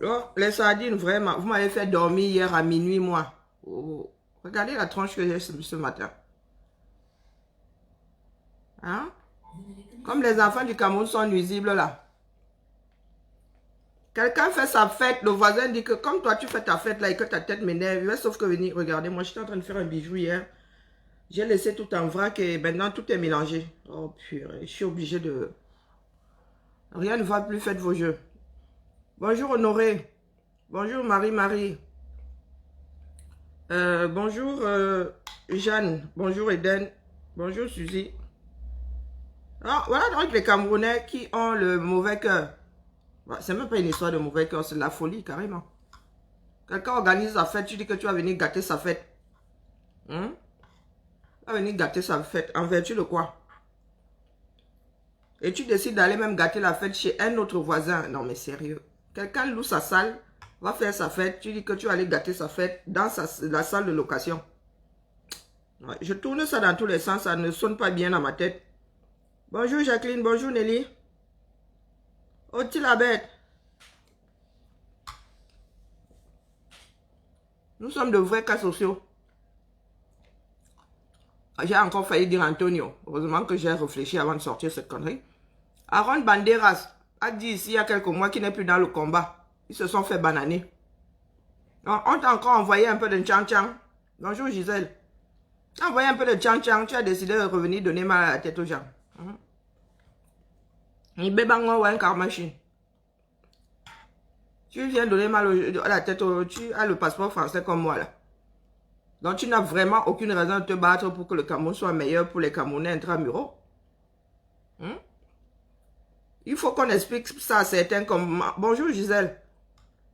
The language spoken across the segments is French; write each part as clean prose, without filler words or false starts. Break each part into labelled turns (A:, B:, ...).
A: Oh, les sardines, vraiment. Vous m'avez fait dormir hier à minuit, moi. Oh, regardez la tronche que j'ai ce matin. Hein? Comme les enfants du Cameroun sont nuisibles là. Quelqu'un fait sa fête, le voisin dit que comme toi tu fais ta fête là et que ta tête m'énerve, sauf que venir, regardez, moi j'étais en train de faire un bijou hier. J'ai laissé tout en vrac et maintenant tout est mélangé. Oh purée, je suis obligé de... Rien ne va plus, faites vos jeux. Bonjour Honoré. Bonjour Marie-Marie. Bonjour Jeanne. Bonjour Eden. Bonjour Suzy. Ah, voilà donc les Camerounais qui ont le mauvais cœur. C'est même pas une histoire de mauvais cœur, c'est de la folie carrément. Quelqu'un organise sa fête, tu dis que tu vas venir gâter sa fête. Hein? Tu vas venir gâter sa fête. En vertu de quoi? Et tu décides d'aller même gâter la fête chez un autre voisin. Non mais sérieux. Quelqu'un loue sa salle, va faire sa fête. Tu dis que tu vas aller gâter sa fête dans la salle de location. Ouais, je tourne ça dans tous les sens, ça ne sonne pas bien dans ma tête. Bonjour Jacqueline, bonjour Nelly. Oh, tu la bête. Nous sommes de vrais cas sociaux. J'ai encore failli dire Antonio. Heureusement que j'ai réfléchi avant de sortir cette connerie. Aaron Banderas a dit ici il y a quelques mois qu'il n'est plus dans le combat. Ils se sont fait bananer. On t'a encore envoyé un peu de tchang-tchang. Bonjour Gisèle. Envoyé un peu de tchang-tchang. Tu as décidé de revenir donner mal à la tête aux gens. Machine. Tu viens donner mal à la tête, tu as le passeport français comme moi là. Donc tu n'as vraiment aucune raison de te battre pour que le Cameroun soit meilleur pour les Camerounais intramuraux. Il faut qu'on explique ça à certains comme... Bonjour Gisèle.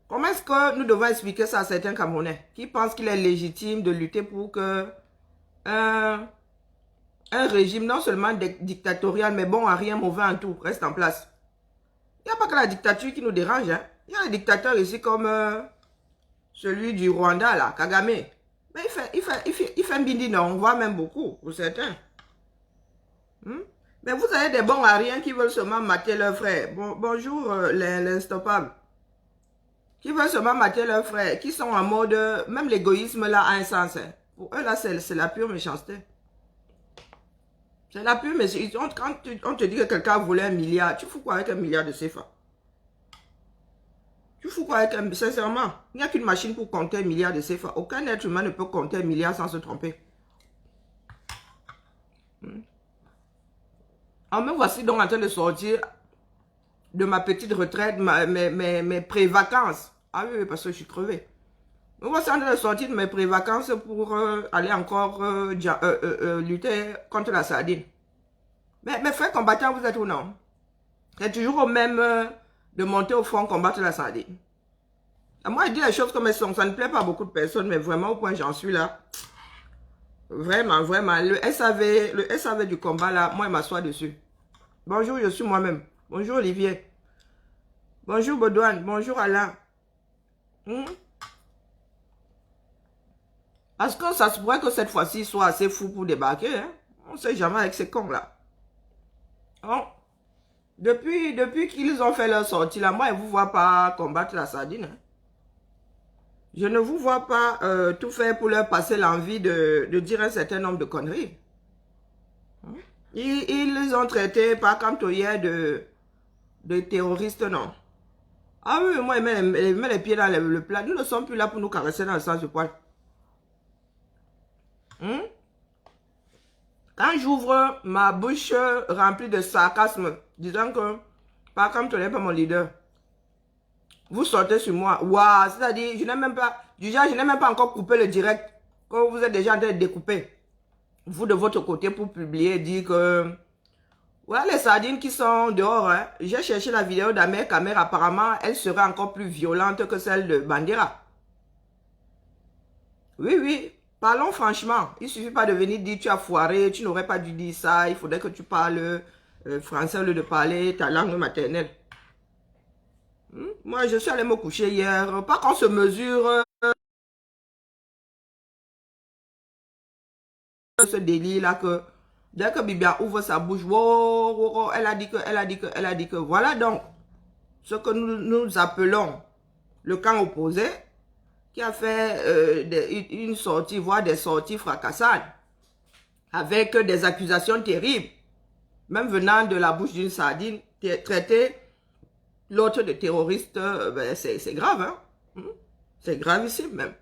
A: Comment est-ce que nous devons expliquer ça à certains Camerounais qui pensent qu'il est légitime de lutter pour que un régime non seulement dictatorial mais bon à rien, mauvais en tout, reste en place. Il n'y a pas que la dictature qui nous dérange. Hein. Il y a des dictateurs ici comme celui du Rwanda, là, Kagame. Mais il fait un bindi, non, on voit même beaucoup, pour certains. Mais vous avez des bons à rien qui veulent seulement mater leurs frères. Bonjour, l'instoppable. Qui veulent seulement mater leurs frères, qui sont en mode... Même l'égoïsme, là, a un sens. Hein. Pour eux, là, c'est la pure méchanceté. C'est la pure méchanceté. Quand on te dit que quelqu'un volait 1 milliard, tu fous quoi avec 1 milliard de CFA? Tu fous quoi avec un... Sincèrement, il n'y a qu'une machine pour compter 1 milliard de CFA. Aucun être humain ne peut compter 1 milliard sans se tromper. Me voici donc en train de sortir de ma petite retraite, mes pré-vacances. Ah oui, parce que je suis crevé. Me voici en train de sortir de mes pré-vacances pour aller encore lutter contre la sardine. Mais mes frères combattants, vous êtes où non? C'est toujours au même de monter au front combattre la sardine. Moi, je dis les choses comme elles sont. Ça ne plaît pas à beaucoup de personnes, mais vraiment, au point où j'en suis là, vraiment, vraiment, le SAV du combat là, moi, il m'assoit dessus. Bonjour, je suis moi-même. Bonjour, Olivier. Bonjour, Baudouane. Bonjour, Alain. Parce que ça se pourrait que cette fois-ci, il soit assez fou pour débarquer. Hein? On ne sait jamais avec ces cons-là. Bon. Depuis qu'ils ont fait leur sortie là, moi, je ne vous vois pas combattre la sardine. Hein? Je ne vous vois pas tout faire pour leur passer l'envie de dire un certain nombre de conneries. Ils les ont traités par cantonnière de terroristes, non. Ah oui, moi, ils mettent les pieds dans le plat. Nous ne sommes plus là pour nous caresser dans le sens du poil. Quand j'ouvre ma bouche remplie de sarcasme, disant que par contre, tu n'es pas mon leader, vous sortez sur moi. Waouh, c'est-à-dire, je n'ai même pas, du genre, je n'ai même pas encore coupé le direct, que vous êtes déjà en train de découper. Vous de votre côté pour publier, dire que, voilà les sardines qui sont dehors, hein. J'ai cherché la vidéo d'Amer Kamer, apparemment, elle serait encore plus violente que celle de Bandera. Oui, oui. Parlons franchement. Il ne suffit pas de venir dire tu as foiré, tu n'aurais pas dû dire ça. Il faudrait que tu parles français au lieu de parler ta langue maternelle. Moi, je suis allé me coucher hier. Pas qu'on se mesure ce délire-là que dès que Bibia ouvre sa bouche, wow, wow, wow, elle a dit que, elle a dit que, elle a dit que. Voilà donc ce que nous appelons le camp opposé, qui a fait une sortie, voire des sorties fracassades, avec des accusations terribles, même venant de la bouche d'une sardine, traiter l'autre de terroriste, ben c'est grave, hein? C'est gravissime même.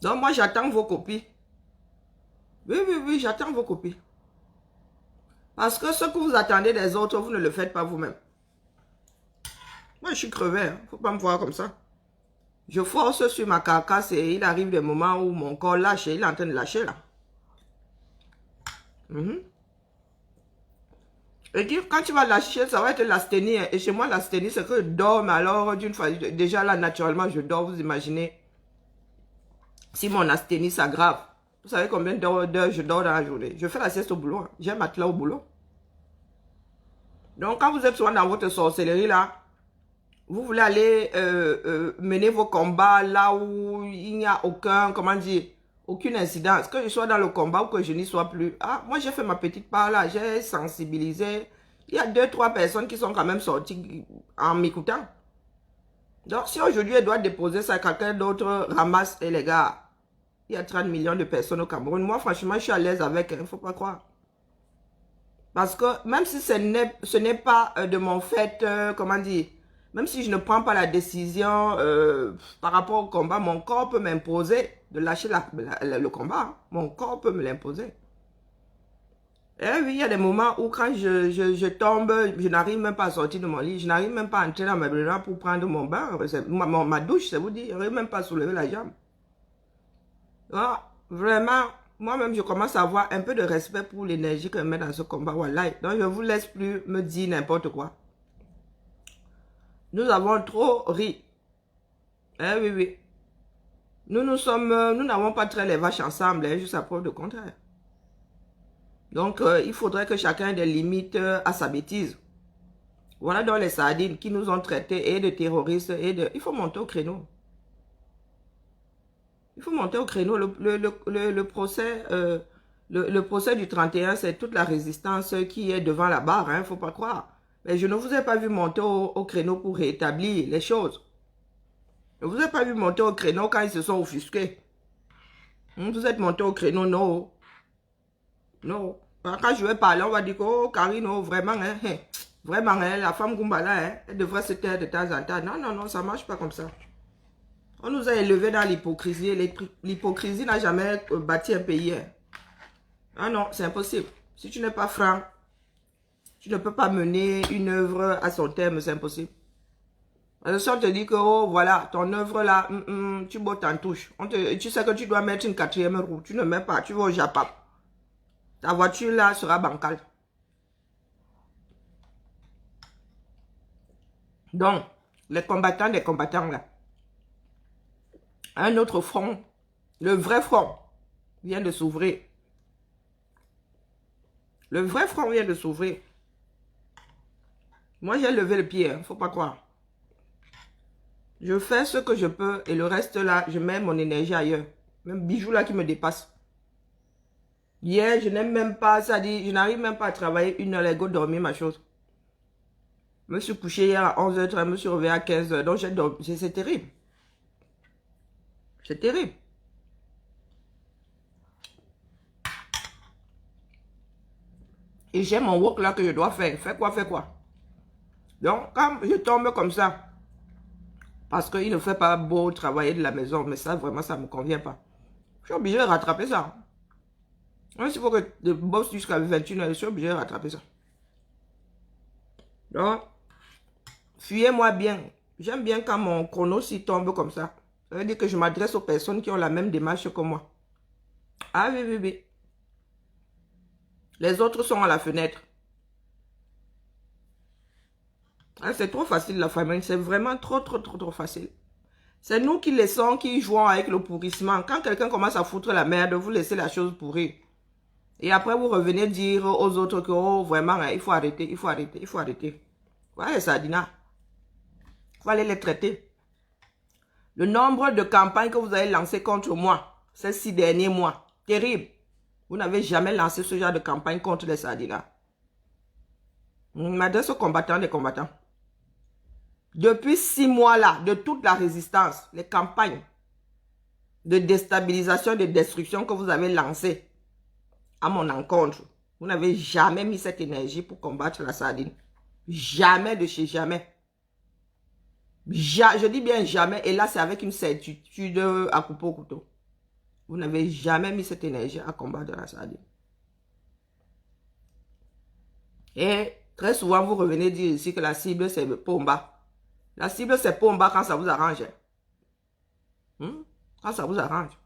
A: Donc moi j'attends vos copies. Oui, j'attends vos copies. Parce que ce que vous attendez des autres, vous ne le faites pas vous-même. Moi je suis crevé, hein? Faut pas me voir comme ça. Je force sur ma carcasse et il arrive des moments où mon corps lâche et il est en train de lâcher là. Et dire, quand tu vas lâcher, ça va être l'asthénie. Et chez moi, l'asthénie, c'est que je dors, mais alors, d'une fois, déjà là, naturellement, je dors, vous imaginez. Si mon asthénie s'aggrave, vous savez combien d'heures je dors dans la journée? Je fais la sieste au boulot. Hein. J'ai un matelas au boulot. Donc, quand vous êtes souvent dans votre sorcellerie, là, vous voulez aller mener vos combats là où il n'y a aucun, comment dire, aucune incidence. Que je sois dans le combat ou que je n'y sois plus. Ah, moi, j'ai fait ma petite part là. J'ai sensibilisé. Il y a 2-3 personnes qui sont quand même sorties en m'écoutant. Donc, si aujourd'hui, elle doit déposer ça, quelqu'un d'autre ramasse, et les gars, il y a 30 millions de personnes au Cameroun. Moi, franchement, je suis à l'aise avec, il ne faut pas croire. Parce que même si ce n'est pas de mon fait, comment dire, même si je ne prends pas la décision par rapport au combat, mon corps peut m'imposer de lâcher le combat. Hein. Mon corps peut me l'imposer. Et oui, il y a des moments où quand je tombe, je n'arrive même pas à sortir de mon lit, je n'arrive même pas à entrer dans ma baignoire pour prendre mon bain, ma douche, ça vous dit, je n'arrive même pas à soulever la jambe. Ah, vraiment, moi-même, je commence à avoir un peu de respect pour l'énergie que je mets dans ce combat. Voilà. Donc, je ne vous laisse plus me dire n'importe quoi. Nous avons trop ri. Eh oui. Nous n'avons pas trait les vaches ensemble, hein, juste à preuve de contraire. Donc, il faudrait que chacun ait des limites à sa bêtise. Voilà donc les sardines qui nous ont traités et de terroristes et de... Il faut monter au créneau. Il faut monter au créneau. Le procès, le procès du 31, c'est toute la résistance qui est devant la barre, hein, faut pas croire. Mais je ne vous ai pas vu monter au créneau pour rétablir les choses. Je ne vous ai pas vu monter au créneau quand ils se sont offusqués. Vous êtes monté au créneau, non. Non. Quand je vais parler, on va dire que, oh, Karine, oh, vraiment, hein, vraiment, hein, la femme Gumbala, hein, elle devrait se taire de temps en temps. Non, ça ne marche pas comme ça. On nous a élevés dans l'hypocrisie. L'hypocrisie n'a jamais bâti un pays. Hein. Ah non, c'est impossible. Si tu n'es pas franc, tu ne peux pas mener une œuvre à son terme, c'est impossible. Si on te dit que, oh, voilà, ton œuvre là, tu bottes en touche. Tu sais que tu dois mettre une 4e roue. Tu ne mets pas, tu vas au Japon. Ta voiture là sera bancale. Donc, les combattants des combattants là. Un autre front, le vrai front, vient de s'ouvrir. Le vrai front vient de s'ouvrir. Moi, j'ai levé le pied, hein, faut pas croire. Je fais ce que je peux et le reste là, je mets mon énergie ailleurs. Même bijoux là qui me dépasse. Hier, je n'aime même pas, ça dit, je n'arrive même pas à travailler 1 heure, les go dormir ma chose. Je me suis couché hier à 11h30, je me suis réveillé à 15h, donc j'ai dormi, c'est terrible. C'est terrible. Et j'ai mon work là que je dois faire. Faire quoi? Donc, quand je tombe comme ça, parce qu'il ne fait pas beau travailler de la maison, mais ça, vraiment, ça ne me convient pas. Je suis obligé de rattraper ça. Même s'il faut que je bosse jusqu'à 21h, je suis obligé de rattraper ça. Donc, fuyez-moi bien. J'aime bien quand mon chrono s'y tombe comme ça. Ça veut dire que je m'adresse aux personnes qui ont la même démarche que moi. Ah oui. Les autres sont à la fenêtre. Ah, c'est trop facile la famille. C'est vraiment trop facile. C'est nous qui laissons, qui jouons avec le pourrissement. Quand quelqu'un commence à foutre la merde, vous laissez la chose pourrir. Et après, vous revenez dire aux autres que, oh, vraiment, il faut arrêter. Ouais, Sardina. Il faut aller les traiter. Le nombre de campagnes que vous avez lancées contre moi, ces 6 derniers mois, terrible. Vous n'avez jamais lancé ce genre de campagne contre les Sardinas. Je m'adresse aux combattants des combattants. Depuis 6 mois là, de toute la résistance, les campagnes de déstabilisation, de destruction que vous avez lancées à mon encontre, vous n'avez jamais mis cette énergie pour combattre la sardine. Jamais de chez jamais. Je dis bien jamais, et là c'est avec une certitude à couper au couteau. Vous n'avez jamais mis cette énergie à combattre la sardine. Et très souvent vous revenez dire ici que la cible c'est Pomba. La cible, c'est Pomba quand ça vous arrange. Quand ça vous arrange.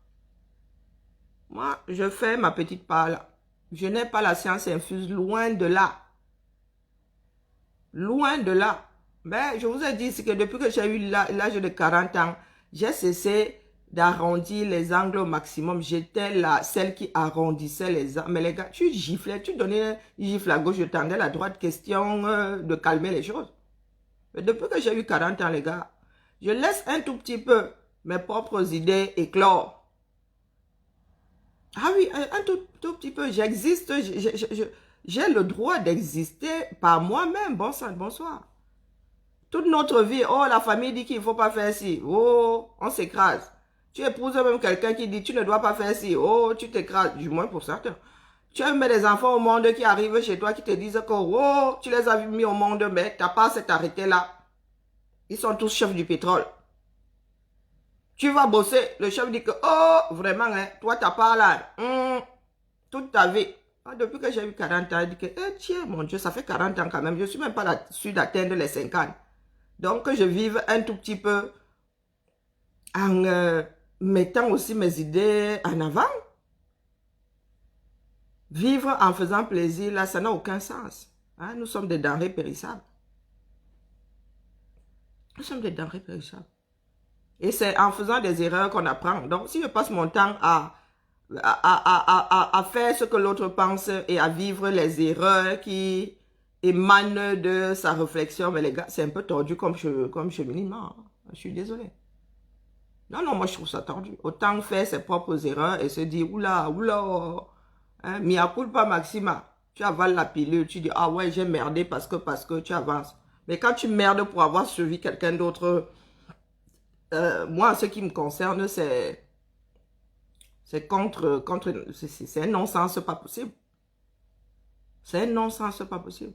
A: Moi, je fais ma petite part là. Je n'ai pas la science infuse, loin de là. Loin de là. Mais je vous ai dit ici que depuis que j'ai eu l'âge de 40 ans, j'ai cessé d'arrondir les angles au maximum. J'étais celle qui arrondissait les angles. Mais les gars, tu giflais, tu donnais une gifle à gauche, je tendais la droite, question de calmer les choses. Mais depuis que j'ai eu 40 ans, les gars, je laisse un tout petit peu mes propres idées éclore. Ah oui, un tout petit peu. J'existe, j'ai le droit d'exister par moi-même. Bon sang, bonsoir. Toute notre vie, oh, la famille dit qu'il ne faut pas faire ci. Oh, on s'écrase. Tu épouses même quelqu'un qui dit tu ne dois pas faire ci. Oh, tu t'écrases, du moins pour certains. Tu as mis des enfants au monde qui arrivent chez toi, qui te disent que oh, tu les as mis au monde, mais tu n'as pas cet arrêté là. Ils sont tous chefs du pétrole. Tu vas bosser, le chef dit que, oh, vraiment, hein, toi, t'as pas là, toute ta vie. Ah, depuis que j'ai eu 40 ans, il dit que, tiens, mon Dieu, ça fait 40 ans quand même, je suis même pas là-dessus d'atteindre les 50. Donc, que je vive un tout petit peu en mettant aussi mes idées en avant. Vivre en faisant plaisir, là, ça n'a aucun sens. Hein? Nous sommes des denrées périssables. Nous sommes des denrées périssables. Et c'est en faisant des erreurs qu'on apprend. Donc, si je passe mon temps à faire ce que l'autre pense et à vivre les erreurs qui émanent de sa réflexion, mais les gars, c'est un peu tordu comme cheminement. Je suis désolé. Non, non, moi je trouve ça tordu. Autant faire ses propres erreurs et se dire, oula, oula, hein, mea culpa maxima. Tu avales la pilule, tu dis, ah ouais, j'ai merdé parce que tu avances. Mais quand tu merdes pour avoir suivi quelqu'un d'autre, moi, ce qui me concerne, c'est c'est un non-sens pas possible. C'est un non-sens pas possible.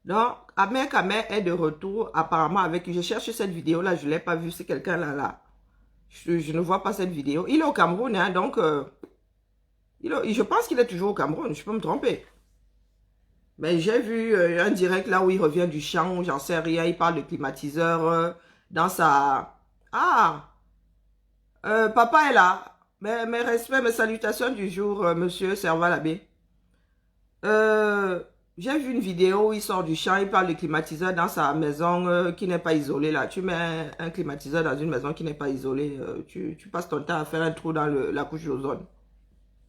A: Donc, Ahmed Kameh est de retour apparemment avec... Je cherche cette vidéo-là, je ne l'ai pas vue, c'est quelqu'un là. Je ne vois pas cette vidéo. Il est au Cameroun, hein, donc... je pense qu'il est toujours au Cameroun, je peux me tromper. Mais j'ai vu un direct là où il revient du champ, j'en sais rien, il parle de climatiseur dans sa... Ah, papa est là. Mes respects, mes salutations du jour, monsieur Serval Abbé. J'ai vu une vidéo où il sort du champ, il parle de climatiseur dans sa maison qui n'est pas isolée là. Tu mets un climatiseur dans une maison qui n'est pas isolée, tu passes ton temps à faire un trou dans la couche d'ozone.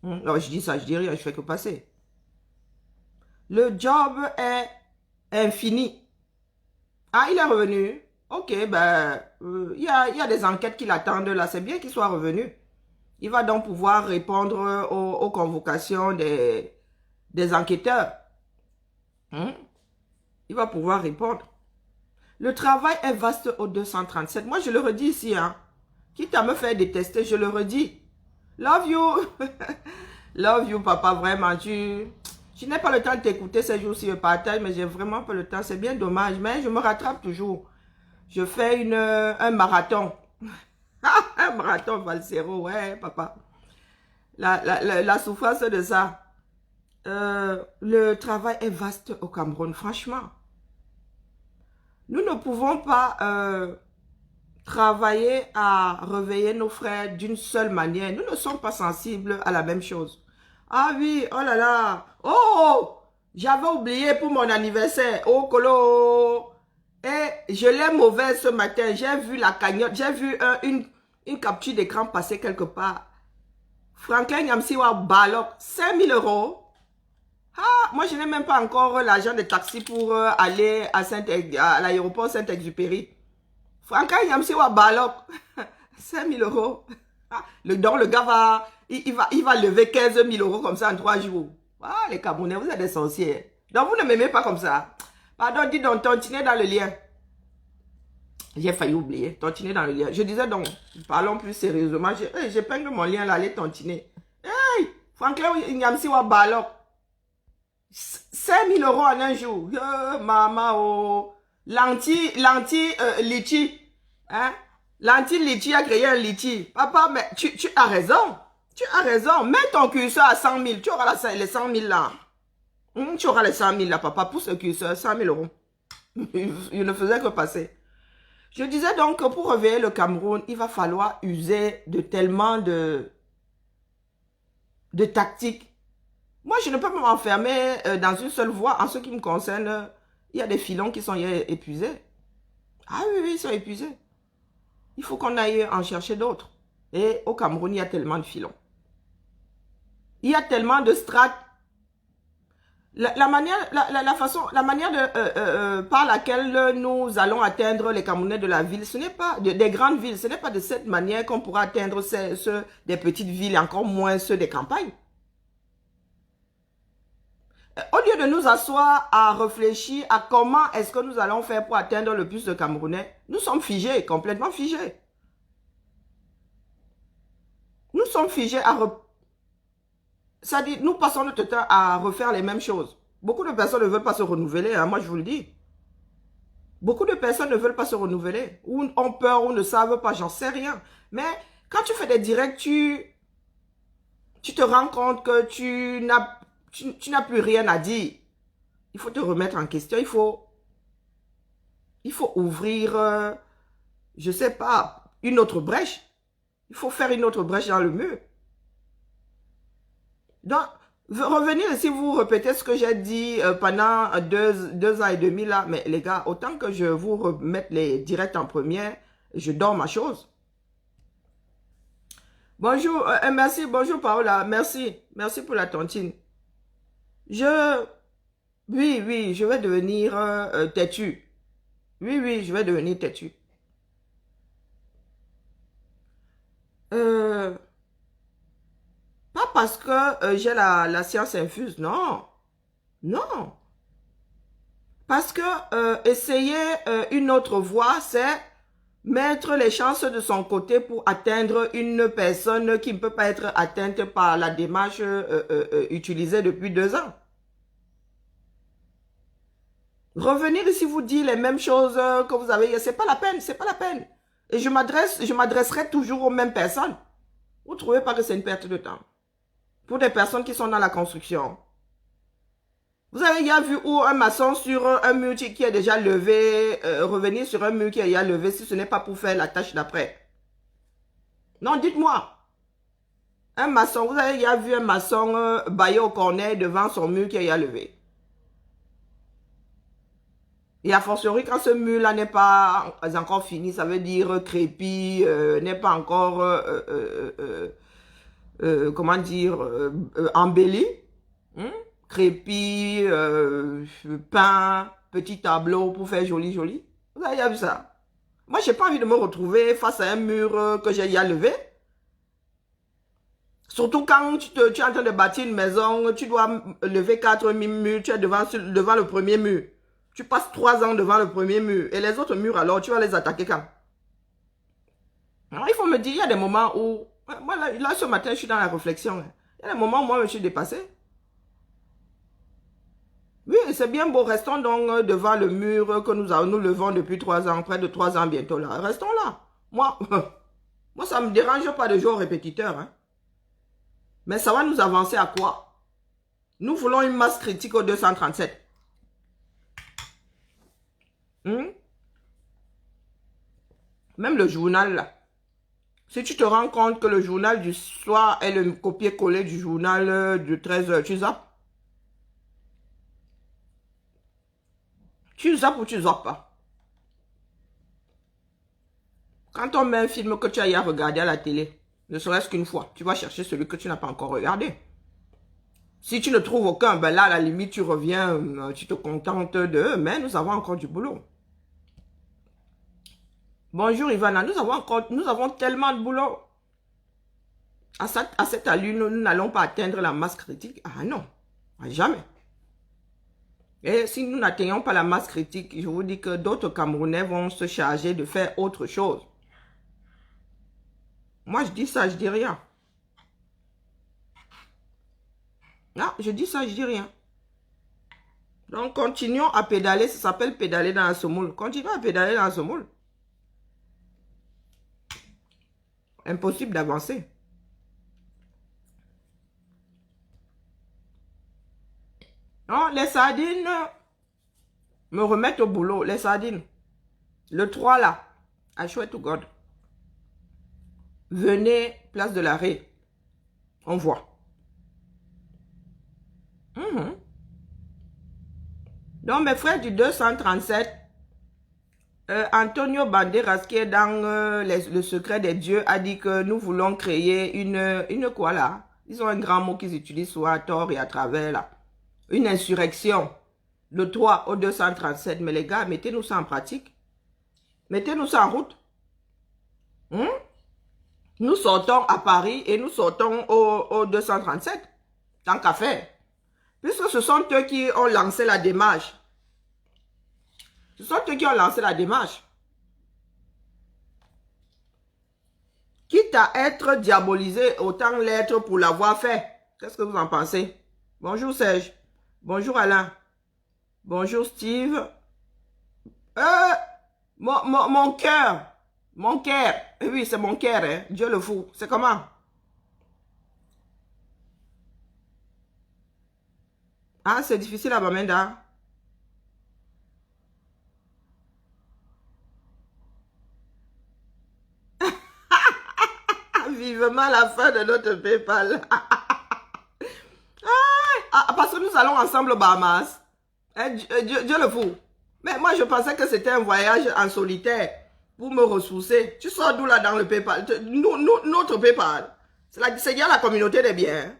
A: Alors je dis ça, je dis rien, je fais que passer. Le job est infini. Ah, il est revenu. Ok, ben, il y a des enquêtes qui l'attendent là. C'est bien qu'il soit revenu. Il va donc pouvoir répondre aux convocations des enquêteurs. Il va pouvoir répondre. Le travail est vaste au 237. Moi, je le redis ici. Hein. Quitte à me faire détester, je le redis. Love you. Love you, papa. Vraiment, je n'ai pas le temps de t'écouter ces jours-ci, je partage, mais j'ai vraiment pas le temps. C'est bien dommage, mais je me rattrape toujours. Je fais un marathon. Un marathon Valsero, ouais, papa. La souffrance de ça. Le travail est vaste au Cameroun, franchement. Nous ne pouvons pas travailler à réveiller nos frères d'une seule manière. Nous ne sommes pas sensibles à la même chose. Ah oui, oh là là. Oh, j'avais oublié pour mon anniversaire. Oh, Colo. Et je l'ai mauvaise ce matin. J'ai vu la cagnotte. J'ai vu une capture d'écran passer quelque part. Franklin Nyamsiwa Balok, 5 000 €. Ah, moi je n'ai même pas encore l'argent de taxi pour aller à l'aéroport Saint-Exupéry. Franklin Nyamsiwa Balok, 5 000 €. Ah, donc le gars va... Il va lever 15 000 € comme ça en 3 jours. Ah, les Camerounais, vous êtes des sorciers. Donc, vous ne m'aimez pas comme ça. Pardon, dis donc, continuez dans le lien. J'ai failli oublier. Tontiner dans le lien. Je disais donc, parlons plus sérieusement. J'épingle mon lien là, allez tontiner. Hey, Franklin, il y a un balok. 5 000 € en un jour. Maman, oh. Litchi. Hein? Lentil litchi a créé un litchi. Papa, mais tu as raison. Tu as raison. Mets ton curseur à 100 000. Tu auras les 100 000 là. Tu auras les 100 000 là, papa. Pousse le curseur, 100 000 €. Il ne faisait que passer. Je disais donc que pour réveiller le Cameroun, il va falloir user de tellement de tactiques. Moi, je ne peux pas m'enfermer dans une seule voie. En ce qui me concerne, il y a des filons qui sont épuisés. Ah oui, ils sont épuisés. Il faut qu'on aille en chercher d'autres. Et au Cameroun, il y a tellement de filons. Il y a tellement de strates. La manière par laquelle nous allons atteindre les Camerounais de la ville, ce n'est pas des grandes villes, ce n'est pas de cette manière qu'on pourra atteindre ceux des petites villes, et encore moins ceux des campagnes. Au lieu de nous asseoir à réfléchir à comment est-ce que nous allons faire pour atteindre le plus de Camerounais, nous sommes figés, complètement figés. Nous sommes figés c'est-à-dire, nous passons notre temps à refaire les mêmes choses. Beaucoup de personnes ne veulent pas se renouveler, hein, moi je vous le dis. Beaucoup de personnes ne veulent pas se renouveler, ou ont peur, ou ne savent pas, j'en sais rien. Mais quand tu fais des directs, tu te rends compte que tu n'as plus rien à dire. Il faut te remettre en question, il faut ouvrir, je ne sais pas, une autre brèche. Il faut faire une autre brèche dans le mur. Donc, revenir ici, vous répétez ce que j'ai dit pendant 2 ans et demi là. Mais les gars, autant que je vous remette les directs en première, je dors ma chose. Bonjour, merci, bonjour Paola, merci pour la tontine. Oui, je vais devenir têtu. Oui, je vais devenir têtu. Pas parce que j'ai la science infuse, non. Non. Parce que essayer une autre voie, c'est mettre les chances de son côté pour atteindre une personne qui ne peut pas être atteinte par la démarche utilisée depuis 2 ans. Revenir ici vous dire les mêmes choses que vous avez, c'est pas la peine, c'est pas la peine. Et je m'adresserai toujours aux mêmes personnes. Vous ne trouvez pas que c'est une perte de temps? Pour des personnes qui sont dans la construction. Vous avez déjà vu où un maçon sur un mur qui est déjà levé, revenir sur un mur qui est déjà levé si ce n'est pas pour faire la tâche d'après? Non, dites-moi. Un maçon, vous avez déjà vu un maçon bailler au cornet devant son mur qui est déjà levé? Et a fortiori, quand ce mur-là n'est pas encore fini, ça veut dire crépi, n'est pas encore, comment dire, embelli. Crépi, peint, petit tableau pour faire joli. Vous avez déjà vu ça? Moi, j'ai pas envie de me retrouver face à un mur que j'ai déjà levé. Surtout quand tu es en train de bâtir une maison, tu dois lever 4 murs, tu es devant le premier mur. Tu passes 3 ans devant le premier mur. Et les autres murs, alors, tu vas les attaquer quand? Alors, il faut me dire, il y a des moments où... Moi, là, ce matin, je suis dans la réflexion. Il y a des moments où moi, je suis dépassé. Oui, c'est bien beau. Restons donc devant le mur que nous levons depuis 3 ans, près de 3 ans bientôt là. Restons là. Moi, ça ne me dérange pas de jouer au répétiteur. Hein. Mais ça va nous avancer à quoi? Nous voulons une masse critique au 237. Même le journal là. Si tu te rends compte que le journal du soir est le copier-coller du journal de 13h, tu zappes? Tu zappes ou tu zappes pas? Quand on met un film que tu as regardé à la télé, ne serait-ce qu'une fois, tu vas chercher celui que tu n'as pas encore regardé. Si tu ne trouves aucun, ben là, à la limite, tu reviens, tu te contentes de... Mais nous avons encore du boulot. Bonjour Ivana, nous avons tellement de boulot. À cette allure, nous n'allons pas atteindre la masse critique. Ah non, jamais. Et si nous n'atteignons pas la masse critique, je vous dis que d'autres Camerounais vont se charger de faire autre chose. Moi, je dis ça, je dis rien. Non, je dis ça, je dis rien. Donc, continuons à pédaler. Ça s'appelle pédaler dans la semoule. Continuons à pédaler dans la semoule. Impossible d'avancer. Non, les sardines me remettent au boulot. Les sardines. Le 3 là. I swear to God. Venez, place de l'Arrêt. On voit. Donc, mes frères du 237, Antonio Banderas, qui est dans le secret des dieux, a dit que nous voulons créer une quoi là? Ils ont un grand mot qu'ils utilisent soit à tort et à travers là. Une insurrection. Le 3 au 237. Mais les gars, mettez-nous ça en pratique. Mettez-nous ça en route. Nous sortons à Paris et nous sortons au 237. Tant qu'à faire. Puisque ce sont eux qui ont lancé la démarche. Ce sont eux qui ont lancé la démarche. Quitte à être diabolisé, autant l'être pour l'avoir fait. Qu'est-ce que vous en pensez? Bonjour Serge. Bonjour Alain. Bonjour Steve. Mon cœur. Mon cœur. Oui, c'est mon cœur. Hein. Dieu le fou. C'est comment? Ah, c'est difficile à Bamenda. Vivement la fin de notre PayPal. Parce que nous allons ensemble aux Bahamas. Dieu le fou. Mais moi, je pensais que c'était un voyage en solitaire pour me ressourcer. Tu sors d'où là dans le PayPal? Notre PayPal. C'est bien la communauté des biens.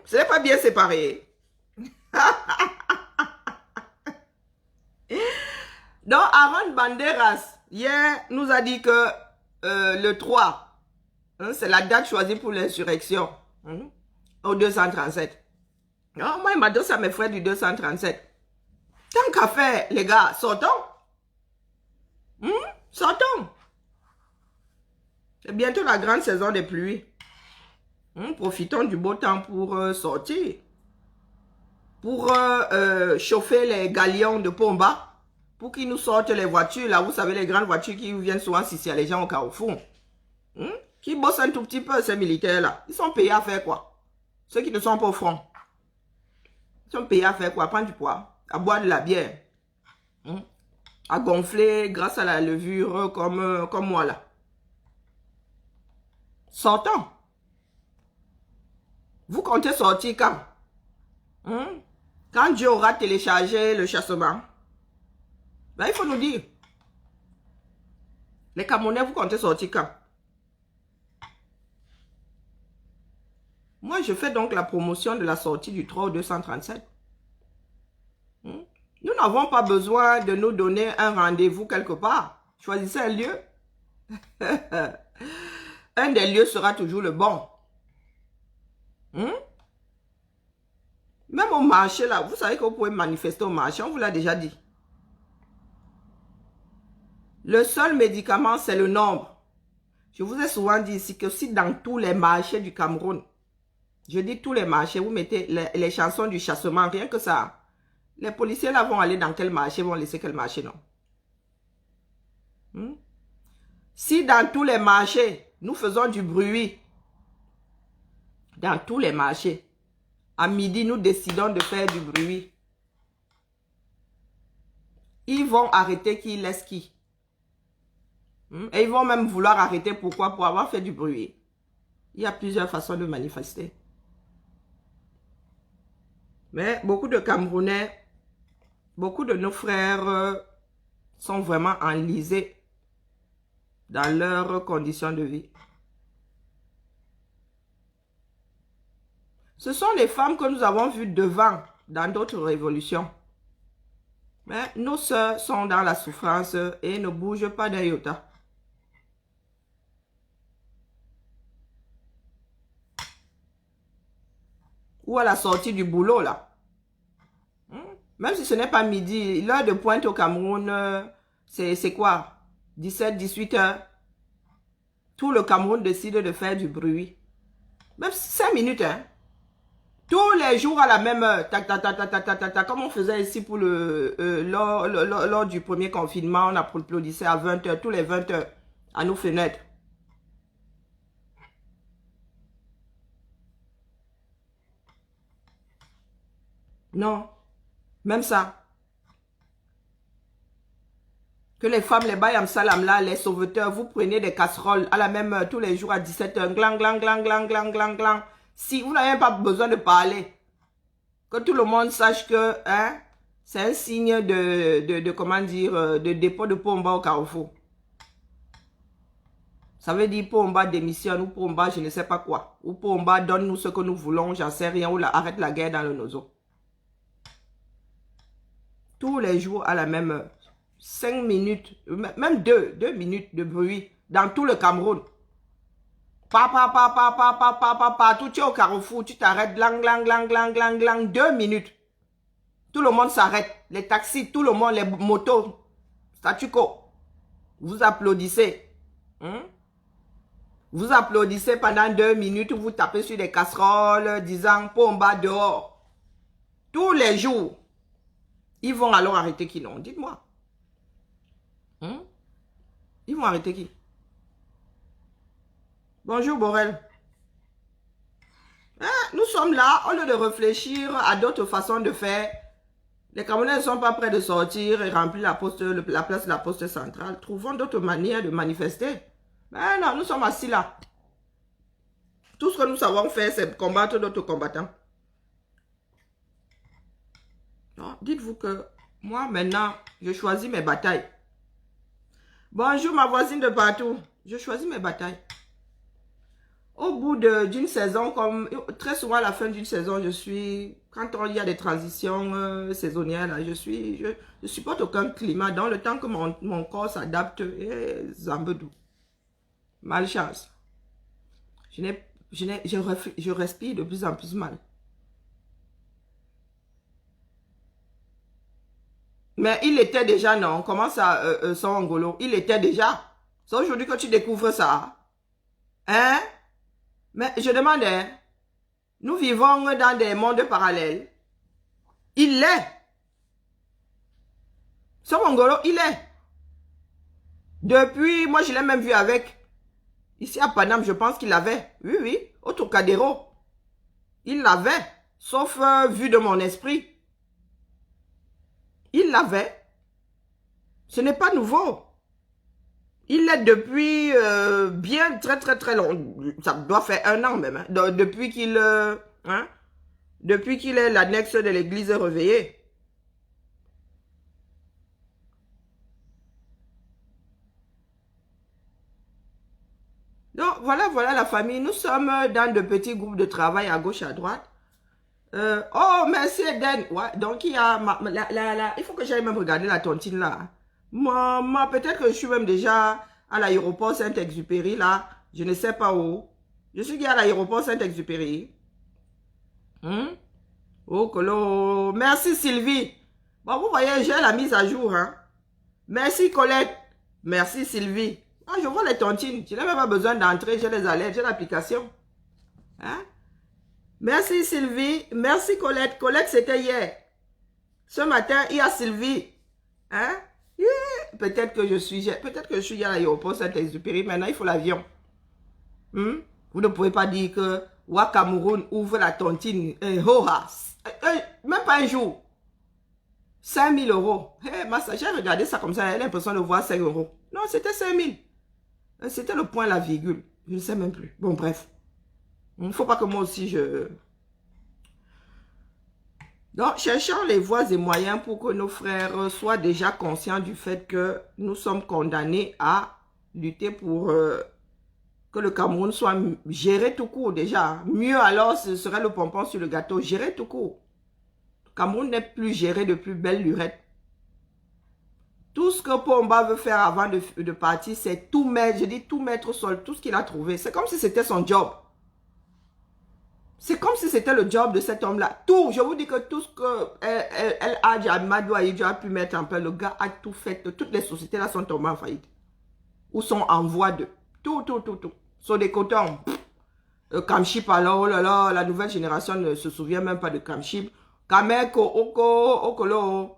A: Ce n'est pas bien séparé. Donc, Aaron Banderas, hier, nous a dit que le 3, c'est la date choisie pour l'insurrection. Au 237. Non, moi, il m'a donné ça à mes frères du 237. Tant qu'à faire, les gars, sortons. Sortons. C'est bientôt la grande saison des pluies. Profitons du beau temps pour sortir. Pour chauffer les galions de Pomba. Pour qu'ils nous sortent les voitures, là, vous savez, les grandes voitures qui viennent souvent ici à les gens au Carrefour. Qui bossent un tout petit peu, ces militaires-là. Ils sont payés à faire quoi? Ceux qui ne sont pas au front. Ils sont payés à faire quoi? À prendre du poids, à boire de la bière. À gonfler grâce à la levure comme moi, là. Sortons. Vous comptez sortir quand? Quand Dieu aura téléchargé le chassement? Ben, il faut nous dire. Les Camerounais, vous comptez sortir quand? Moi, je fais donc la promotion de la sortie du 3 au 237. Nous n'avons pas besoin de nous donner un rendez-vous quelque part. Choisissez un lieu. Un des lieux sera toujours le bon. Même au marché, là, vous savez que vous pouvez manifester au marché, on vous l'a déjà dit. Le seul médicament, c'est le nombre. Je vous ai souvent dit ici que si dans tous les marchés du Cameroun, je dis tous les marchés, vous mettez les chansons du chassement, rien que ça. Les policiers là vont aller dans quel marché, vont laisser quel marché, non? Si dans tous les marchés, nous faisons du bruit, dans tous les marchés, à midi, nous décidons de faire du bruit, ils vont arrêter qui laisse qui. Et ils vont même vouloir arrêter. Pourquoi? Pour avoir fait du bruit. Il y a plusieurs façons de manifester. Mais beaucoup de Camerounais, beaucoup de nos frères sont vraiment enlisés dans leurs conditions de vie. Ce sont les femmes que nous avons vues devant dans d'autres révolutions. Mais nos sœurs sont dans la souffrance et ne bougent pas d'un iota. Ou à la sortie du boulot, là. Même si ce n'est pas midi, l'heure de pointe au Cameroun, c'est quoi? 17, 18 heures. Tout le Cameroun décide de faire du bruit. Même 5 minutes, hein. Tous les jours à la même heure. Tac, tac, tac, tac, tac, tac, tac, tac, comme on faisait ici pour lors du premier confinement, on applaudissait à 20 heures, tous les 20 heures, à nos fenêtres. Non, même ça. Que les femmes, les bayam salam là, les sauveteurs, vous prenez des casseroles à la même heure tous les jours à 17 heures. Glang, glang, glang, glang, glang, glang, glang. Si vous n'avez pas besoin de parler, que tout le monde sache que hein, c'est un signe comment dire, de dépôt de Pomba au Carrefour. Ça veut dire Pomba démissionne ou Pomba je ne sais pas quoi. Ou Pomba donne-nous ce que nous voulons, j'en sais rien, ou arrête la guerre dans le nozo. Tous les jours à la même heure. 5 minutes, même 2 minutes de bruit dans tout le Cameroun. Partout, tu es au Carrefour, tu t'arrêtes, glang, glang, glang, glang, glang, glang, 2 minutes. Tout le monde s'arrête. Les taxis, tout le monde, les motos, statu quo. Vous applaudissez. Vous applaudissez pendant 2 minutes, vous tapez sur des casseroles, disant Pomba dehors. Tous les jours. Ils vont alors arrêter qui non? Dites-moi. Ils vont arrêter qui? Bonjour Borel. Nous sommes là, au lieu de réfléchir à d'autres façons de faire. Les Camerounais ne sont pas prêts de sortir et remplir la place de la poste centrale. Trouvons d'autres manières de manifester. Mais non, nous sommes assis là. Tout ce que nous savons faire, c'est combattre d'autres combattants. Dites-vous que moi, maintenant, je choisis mes batailles. Bonjour ma voisine de partout. Je choisis mes batailles. Au bout d'une saison, comme très souvent à la fin d'une saison, quand il y a des transitions saisonnières, là, je supporte aucun climat. Dans le temps que mon corps s'adapte, zambedou. Malchance. Je respire de plus en plus mal. Mais il était déjà, non? Comment ça, Songolo? Il était déjà. C'est aujourd'hui que tu découvres ça. Hein? Mais je demandais, nous vivons dans des mondes parallèles. Il l'est. Songolo, il est. Depuis, moi je l'ai même vu avec. Ici à Paname, je pense qu'il l'avait. Oui, oui, au Trocadéro. Il l'avait. Sauf vu de mon esprit. Il l'avait. Ce n'est pas nouveau. Il l'est depuis bien très long. Ça doit faire 1 an même. Hein, depuis qu'il est l'annexe de l'église réveillée. Donc voilà la famille. Nous sommes dans de petits groupes de travail à gauche et à droite. Oh, merci Eden. Ouais, donc il y a il faut que j'aille même regarder la tontine là. Maman, peut-être que je suis même déjà à l'aéroport Saint-Exupéry là. Je ne sais pas où. Je suis à l'aéroport Saint-Exupéry. Oh, colo. Merci Sylvie. Bon, vous voyez, j'ai la mise à jour. Hein. Merci Colette. Merci Sylvie. Ah, je vois les tontines. Je n'ai même pas besoin d'entrer. J'ai les alertes. J'ai l'application. Hein? Merci Sylvie. Merci Colette. Colette, c'était hier. Ce matin, il y a Sylvie. Hein? Yeah. Peut-être que je suis à l'aéroport Saint-Exupéry. Maintenant, il faut l'avion. Vous ne pouvez pas dire que Cameroun ouvre la tontine. Même pas un jour. 5 000 euros. J'ai regardé ça comme ça. J'ai l'impression de voir 5 euros. Non, c'était 5 000. C'était le point, la virgule. Je ne sais même plus. Bon, bref. Il ne faut pas que moi aussi je... Donc, cherchons les voies et moyens pour que nos frères soient déjà conscients du fait que nous sommes condamnés à lutter pour que le Cameroun soit géré tout court déjà. Mieux alors, ce serait le pompon sur le gâteau. Géré tout court. Le Cameroun n'est plus géré de plus belle lurette. Tout ce que Pomba veut faire avant de partir, c'est tout mettre, je dis tout mettre au sol, tout ce qu'il a trouvé. C'est comme si c'était son job. C'est comme si c'était le job de cet homme-là. Tout, je vous dis que tout ce que El Hadj Amadou Ahidjo a pu mettre en place, le gars a tout fait. Toutes les sociétés là sont tombées en faillite. Ou sont en voie de. Tout. Sur des cotons. Kamchip, alors, oh là là, la nouvelle génération ne se souvient même pas de Kamchip. Kameko, Okolo,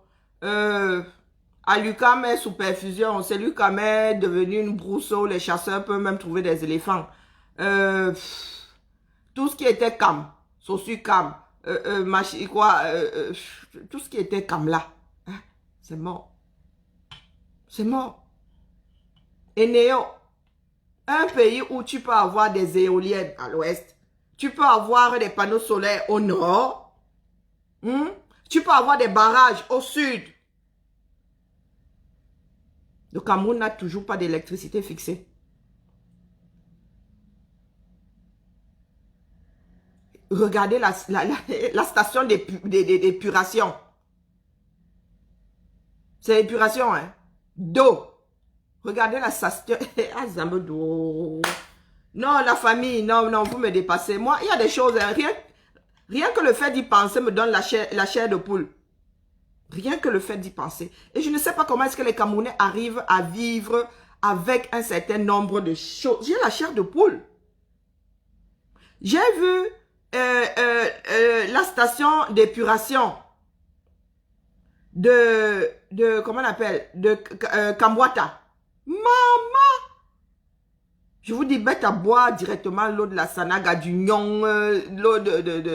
A: Alukam est sous perfusion. C'est lui qui est devenu une brousseau. Les chasseurs peuvent même trouver des éléphants. Tout ce qui était cam, Sosu cam, tout ce qui était cam là, hein, c'est mort. C'est mort. Et Néo, un pays où tu peux avoir des éoliennes à l'ouest, tu peux avoir des panneaux solaires au nord, tu peux avoir des barrages au sud. Le Cameroun n'a toujours pas d'électricité fixée. Regardez la station d'épuration. C'est épuration, hein. D'eau. Regardez la station. Non, la famille, non, vous me dépassez. Moi, il y a des choses, hein, rien que le fait d'y penser me donne la chair de poule. Rien que le fait d'y penser. Et je ne sais pas comment est-ce que les Camerounais arrivent à vivre avec un certain nombre de choses. J'ai la chair de poule. J'ai vu la station d'épuration comment on appelle, de Kambwata. Maman! Je vous dis, bête à boire directement l'eau de la Sanaga, du Nyong, l'eau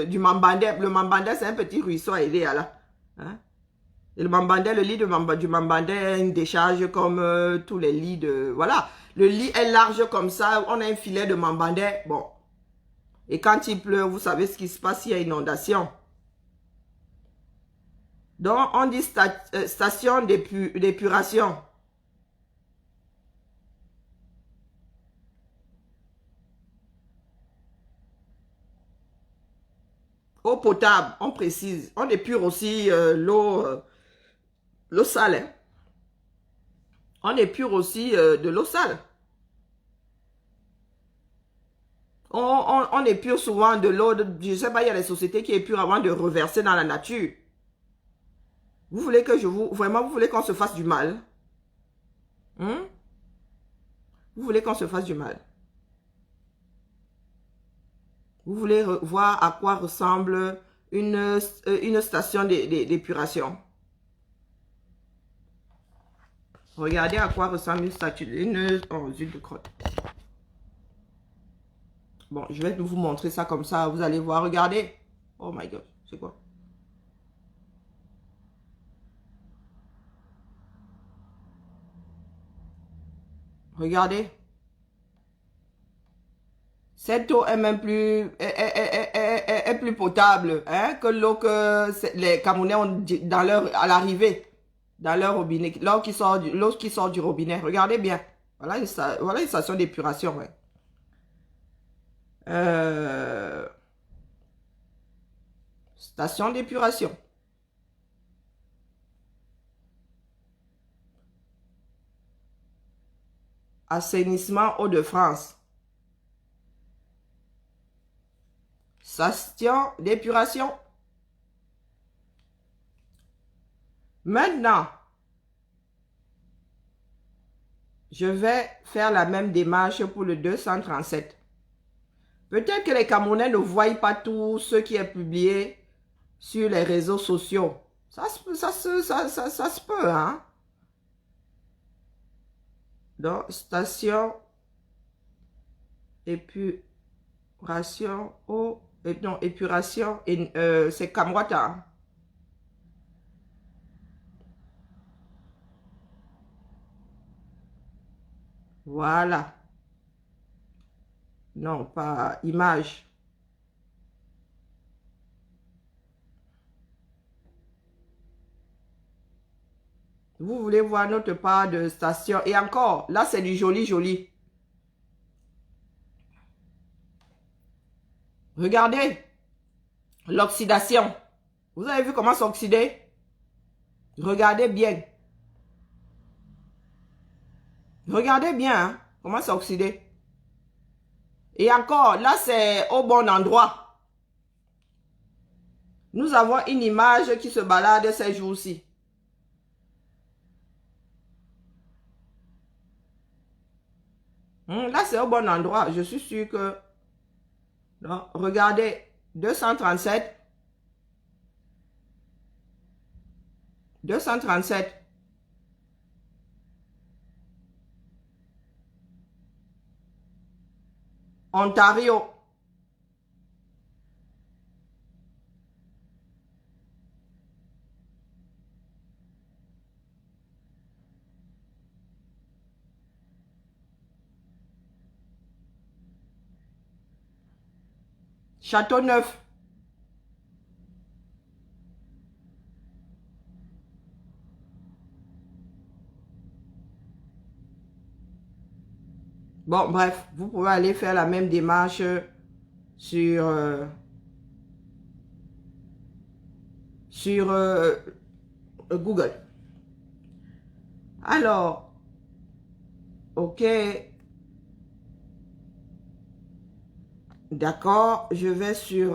A: du Mambandé. Le Mambandé, c'est un petit ruisseau à aider là. Hein? Et le Mambandé, le lit du Mambandé est une décharge comme tous les lits de... Voilà. Le lit est large comme ça. On a un filet de Mambandé. Bon. Et quand il pleut, vous savez ce qui se passe, il y a inondation. Donc, on dit station d'épuration. Eau potable, on précise. On épure aussi l'eau sale. Hein. On épure aussi de l'eau sale. On épure souvent de l'eau. Je ne sais pas, il y a des sociétés qui épurent avant de reverser dans la nature. Vous voulez que vraiment, vous voulez qu'on se fasse du mal? Vous voulez qu'on se fasse du mal? Vous voulez voir à quoi ressemble une station d'épuration? Regardez à quoi ressemble une statue, zut de crotte. Bon, je vais vous montrer ça comme ça, vous allez voir. Regardez. Oh my God, c'est quoi? Regardez. Cette eau est même plus, est plus potable hein, que l'eau que les Camerounais ont à l'arrivée, dans leur robinet, l'eau qui sort du robinet. Regardez bien. Voilà une station d'épuration. Ouais. Station d'épuration. Assainissement Hauts-de-France. Station d'épuration. Maintenant, je vais faire la même démarche pour le 237. Peut-être que les Camerounais ne voient pas tout ce qui est publié sur les réseaux sociaux. Ça se peut, hein? Donc, station épuration eau. Non, épuration, c'est Kamwata. Voilà. Non, pas image. Vous voulez voir notre part de station. Et encore, là, c'est du joli. Regardez. L'oxydation. Vous avez vu comment s'oxyder? Regardez bien. Regardez bien hein, comment s'oxyder. Et encore, là, c'est au bon endroit. Nous avons une image qui se balade ces jours-ci. Là, c'est au bon endroit. Je suis sûr que... Non, regardez, 237. 237. Ontario. Châteauneuf. Bon, bref, vous pouvez aller faire la même démarche sur, Google. Alors, ok, d'accord, je vais sur...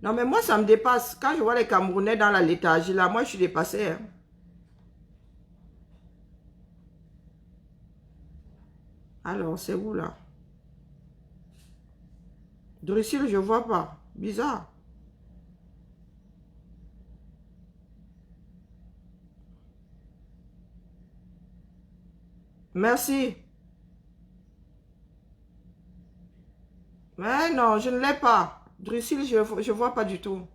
A: Non, mais moi, ça me dépasse. Quand je vois les Camerounais dans la léthargie, là, moi, je suis dépassée. Hein. Alors, c'est où, là? Drusil, je vois pas. Bizarre. Merci. Mais non, je ne l'ai pas. Drusil, je ne vois pas du tout.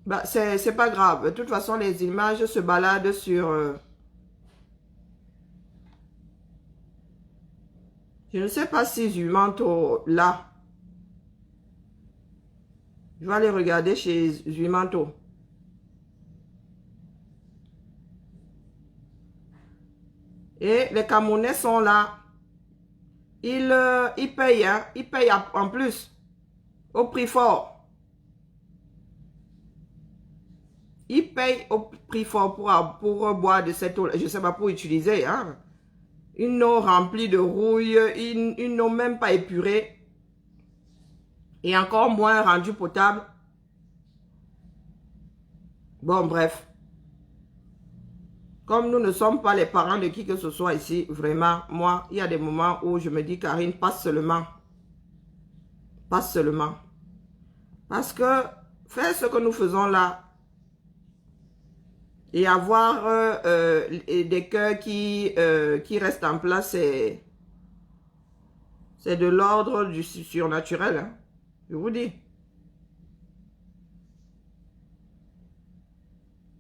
A: Bah, c'est pas grave. De toute façon, les images se baladent sur... je ne sais pas si Zumanto, là. Je vais aller regarder chez Zumanto. Et les Camerounais sont là. Ils payent, hein. Ils payent en plus. Au prix fort. Ils payent au prix fort pour boire de cette eau. Je ne sais pas, pour utiliser, hein. Une eau remplie de rouille, une eau même pas épurée. Et encore moins rendue potable. Bon, bref. Comme nous ne sommes pas les parents de qui que ce soit ici, vraiment, moi, il y a des moments où je me dis, Karine, passe seulement. Passe seulement. Parce que faire ce que nous faisons là et avoir des cœurs qui restent en place, c'est de l'ordre du surnaturel. Hein, je vous dis.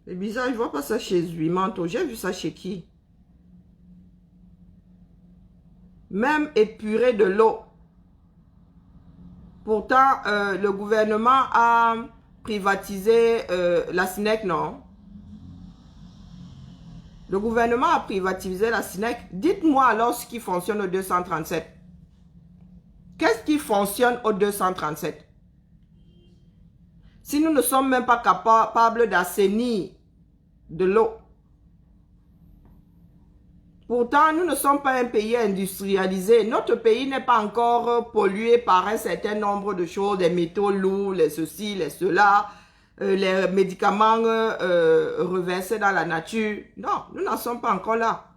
A: C'est bizarre, je ne vois pas ça chez Zuimanto. J'ai vu ça chez qui? Même épurer de l'eau. Pourtant, le gouvernement a privatisé la SNEC, non? Le gouvernement a privatisé la SNEC. Dites-moi alors ce qui fonctionne au 237. Qu'est-ce qui fonctionne au 237? Si nous ne sommes même pas capables d'assainir de l'eau. Pourtant, nous ne sommes pas un pays industrialisé. Notre pays n'est pas encore pollué par un certain nombre de choses, les métaux lourds, les ceci, les cela, les médicaments reversés dans la nature. Non, nous n'en sommes pas encore là.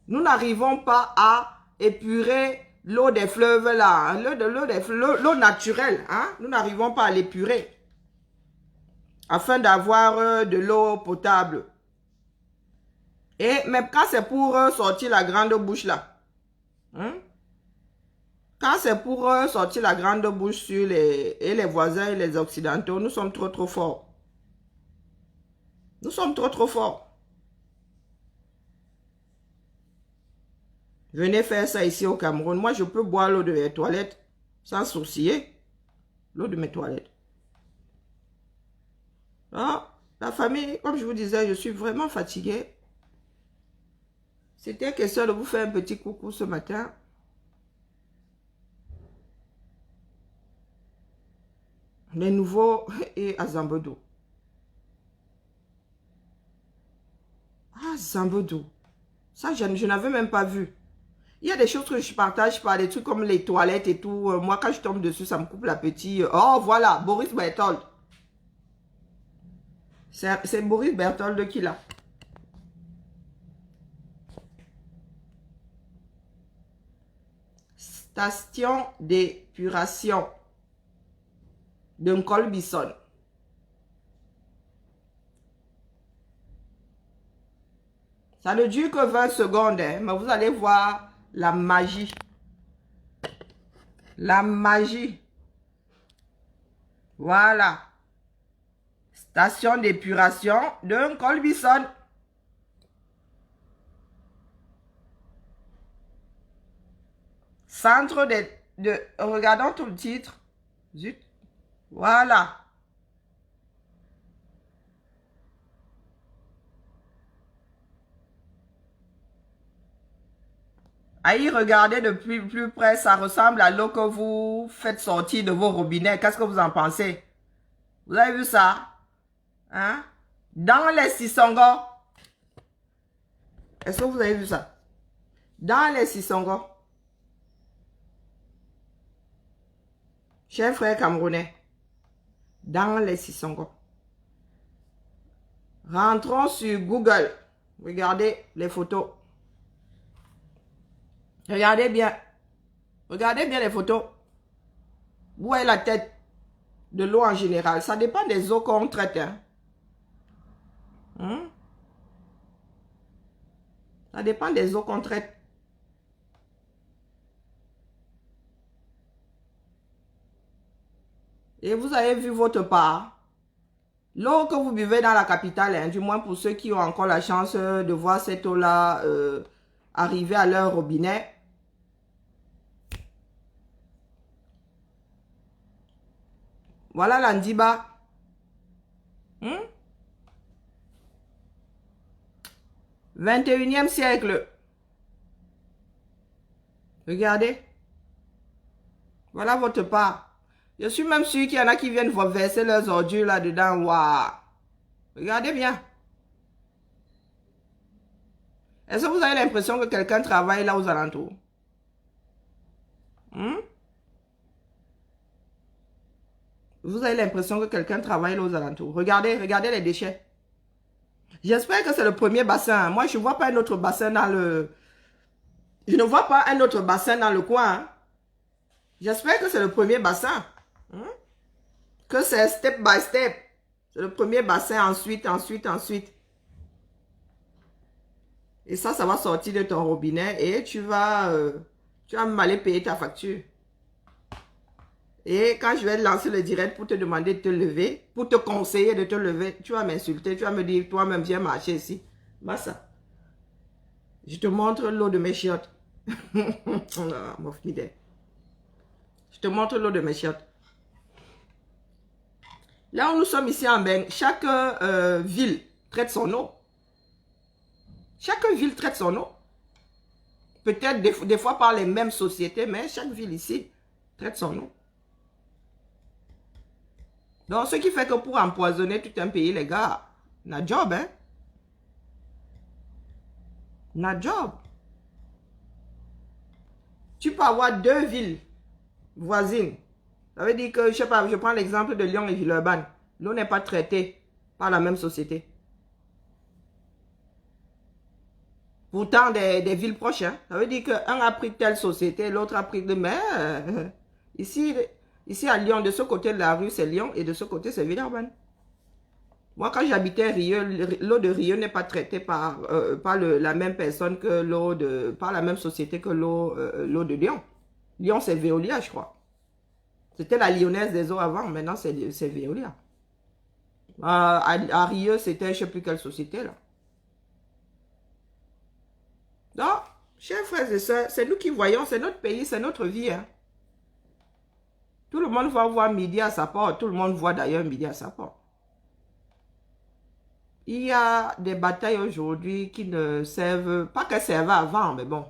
A: Nous n'arrivons pas à épurer l'eau des fleuves là, hein, l'eau naturelle. Hein? Nous n'arrivons pas à l'épurer afin d'avoir de l'eau potable. Et même quand c'est pour sortir la grande bouche là, hein? Quand c'est pour sortir la grande bouche sur les voisins et les occidentaux, nous sommes trop forts. Nous sommes trop forts. Venez faire ça ici au Cameroun. Moi, je peux boire l'eau de mes toilettes sans sourciller. L'eau de mes toilettes. Ah, la famille, comme je vous disais, je suis vraiment fatiguée. C'était question de vous faire un petit coucou ce matin. Les nouveaux et à Zambodou. Ah, Zambodou. Ça, je n'avais même pas vu. Il y a des choses que je partage pas, des trucs comme les toilettes et tout. Moi, quand je tombe dessus, ça me coupe l'appétit. Oh, voilà, Boris Berthold. C'est Boris Berthold qui l'a. Station d'épuration de Colbison. Ça ne dure que 20 secondes, hein, mais vous allez voir la magie. La magie. Voilà. Station d'épuration de Colbison. Centre de... Regardons tout le titre. Zut. Voilà. À y regarder de plus près, ça ressemble à l'eau que vous faites sortir de vos robinets. Qu'est-ce que vous en pensez? Vous avez vu ça? Hein? Dans les Sissongo. Est-ce que vous avez vu ça? Dans les Sissongo. Chers frères camerounais. Dans les Sissongo. Rentrons sur Google. Regardez les photos. Regardez bien. Regardez bien les photos. Où est la tête de l'eau en général? Ça dépend des eaux qu'on traite. Hein? Ça dépend des eaux qu'on traite. Et vous avez vu votre part. L'eau que vous buvez dans la capitale, hein, du moins pour ceux qui ont encore la chance de voir cette eau-là arriver à leur robinet. Voilà l'Andiba. 21e siècle. Regardez. Voilà votre part. Je suis même sûr qu'il y en a qui viennent verser leurs ordures là-dedans. Waouh. Regardez bien. Est-ce que vous avez l'impression que quelqu'un travaille là aux alentours? Vous avez l'impression que quelqu'un travaille là aux alentours. Regardez, regardez les déchets. J'espère que c'est le premier bassin. Moi, je ne vois pas un autre bassin dans le... Je ne vois pas un autre bassin dans le coin. J'espère que c'est le premier bassin. Que c'est step by step. C'est le premier bassin, ensuite. Et ça va sortir de ton robinet et tu vas m'aller payer ta facture. Et quand je vais lancer le direct pour te demander de te lever, pour te conseiller de te lever, tu vas m'insulter, tu vas me dire, toi-même, viens marcher ici. Bah ça. Je te montre l'eau de mes chiottes. Mon fidèle. Je te montre l'eau de mes chiottes. Là où nous sommes ici en Beng, chaque ville traite son eau. Chaque ville traite son eau. Peut-être des fois par les mêmes sociétés, mais chaque ville ici traite son eau. Donc, ce qui fait que pour empoisonner tout un pays, les gars, n'a job, hein? N'a job. Tu peux avoir deux villes voisines. Ça veut dire que, je sais pas, je prends l'exemple de Lyon et Villeurbanne. L'eau n'est pas traitée par la même société. Pourtant, des villes proches, hein? Ça veut dire qu'un a pris telle société, l'autre a pris de... Mais ici à Lyon, de ce côté de la rue, c'est Lyon et de ce côté, c'est Villeurbanne. Moi, quand j'habitais Rieux, l'eau de Rieux n'est pas traitée par la même personne que l'eau de... par la même société que l'eau de Lyon. Lyon, c'est Veolia, je crois. C'était la Lyonnaise des eaux avant, maintenant c'est Veolia. À Rieux, c'était je ne sais plus quelle société, là. Donc, chers frères et sœurs, c'est nous qui voyons, c'est notre pays, c'est notre vie. Hein. Tout le monde va voir midi à sa porte. Tout le monde voit d'ailleurs midi à sa porte. Il y a des batailles aujourd'hui qui ne servent pas qu'elles servaient avant, mais bon.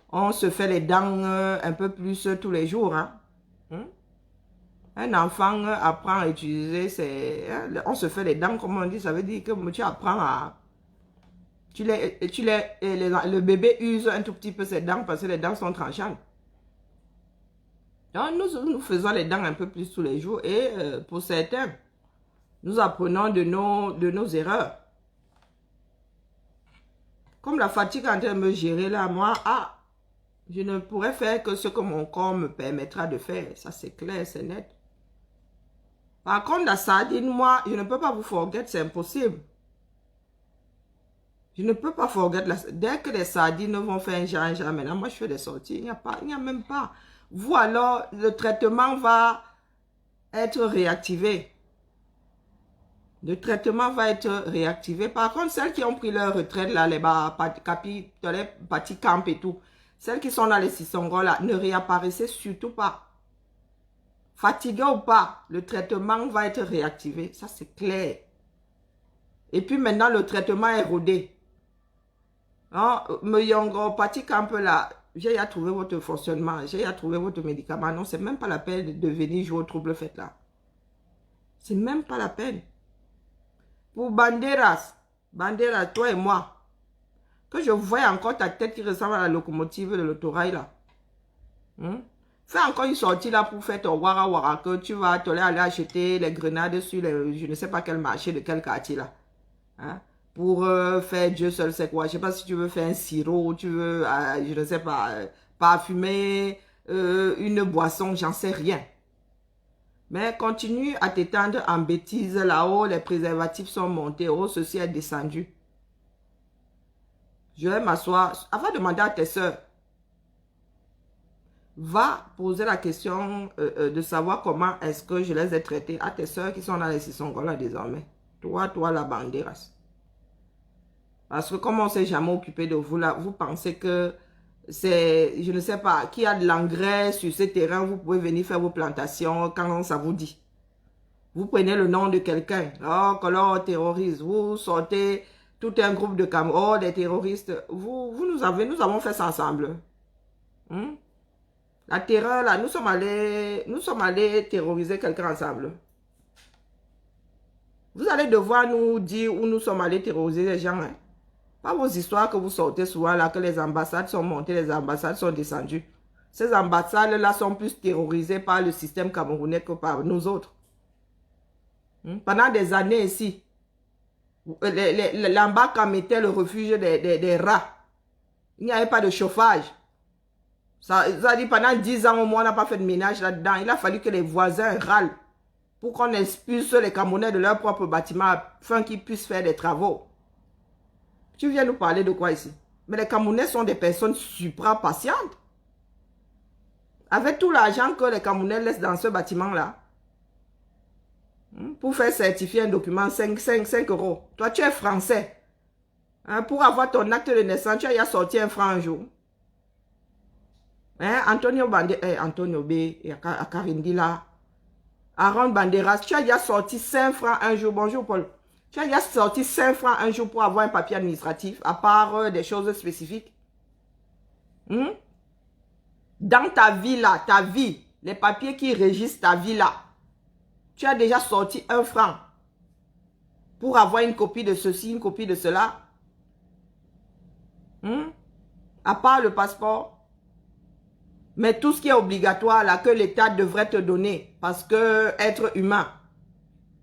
A: On se fait les dents un peu plus tous les jours. Hein. Un enfant apprend à utiliser on se fait les dents, comme on dit, ça veut dire que tu apprends le bébé use un tout petit peu ses dents parce que les dents sont tranchantes. Donc, nous faisons les dents un peu plus tous les jours et pour certains, nous apprenons de nos erreurs. Comme la fatigue est en train de me gérer là, moi, je ne pourrais faire que ce que mon corps me permettra de faire. Ça, c'est clair, c'est net. Par contre, la sardine, moi, je ne peux pas vous forget, c'est impossible. Je ne peux pas forget. Dès que les sardines vont faire un genre, maintenant, moi, je fais des sorties. Il n'y a même pas. Vous, alors, le traitement va être réactivé. Le traitement va être réactivé. Par contre, celles qui ont pris leur retraite, là, les parties camp et tout, celles qui sont dans les Sissongo, là, ne réapparaissez surtout pas. Fatigué ou pas, le traitement va être réactivé. Ça, c'est clair. Et puis maintenant, le traitement est rodé. Hein? Me yongo, parti camp là, j'ai à trouver votre fonctionnement, j'ai à trouver votre médicament. Non, c'est même pas la peine de venir jouer au trouble fait là. C'est même pas la peine. Pour Banderas, toi et moi, que je vois encore ta tête qui ressemble à la locomotive de l'autorail là. Fais encore une sortie là pour faire ton wara que tu vas aller acheter les grenades sur je ne sais pas quel marché de quel quartier là. Hein? Pour faire Dieu seul sait quoi. Je ne sais pas si tu veux faire un sirop, tu veux, je ne sais pas, parfumer une boisson, j'en sais rien. Mais continue à t'étendre en bêtises là-haut, les préservatifs sont montés, oh, ceci est descendu. Je vais m'asseoir, avant de demander à tes soeurs, va poser la question de savoir comment est-ce que je les ai traitées à tes soeurs qui sont dans les Sissongo là désormais. Toi, la Banderas. Parce que comme on ne s'est jamais occupé de vous là, vous pensez que c'est, je ne sais pas, qui a de l'engrais sur ce terrain, vous pouvez venir faire vos plantations quand ça vous dit. Vous prenez le nom de quelqu'un, oh, que l'on terrorise, vous sortez tout un groupe de Cameroun, oh, des terroristes, nous avons fait ça ensemble. La terreur là, nous sommes allés terroriser quelqu'un ensemble. Vous allez devoir nous dire où nous sommes allés terroriser les gens. Hein? Pas vos histoires que vous sortez souvent là, que les ambassades sont montées, les ambassades sont descendues. Ces ambassades là sont plus terrorisées par le système camerounais que par nous autres. Pendant des années ici, l'ambassade mettait le refuge des rats. Il n'y avait pas de chauffage. Ça dit pendant 10 ans au moins, on n'a pas fait de ménage là-dedans. Il a fallu que les voisins râlent pour qu'on expulse les Camerounais de leur propre bâtiment afin qu'ils puissent faire des travaux. Tu viens nous parler de quoi ici? Mais les Camerounais sont des personnes supra-patientes. Avec tout l'argent que les Camerounais laissent dans ce bâtiment-là, pour faire certifier un document, 5 euros. Toi, tu es français. Pour avoir ton acte de naissance, tu as sorti 1 franc un jour. Antonio B, Akarindi là. Aaron Banderas, tu as déjà sorti 5 francs un jour. Bonjour Paul. Tu as déjà sorti 5 francs un jour pour avoir un papier administratif, à part des choses spécifiques. Dans ta vie là, ta vie, les papiers qui régissent ta vie là, tu as déjà sorti 1 franc pour avoir une copie de ceci, une copie de cela. À part le passeport. Mais tout ce qui est obligatoire là, que l'État devrait te donner, parce que être humain,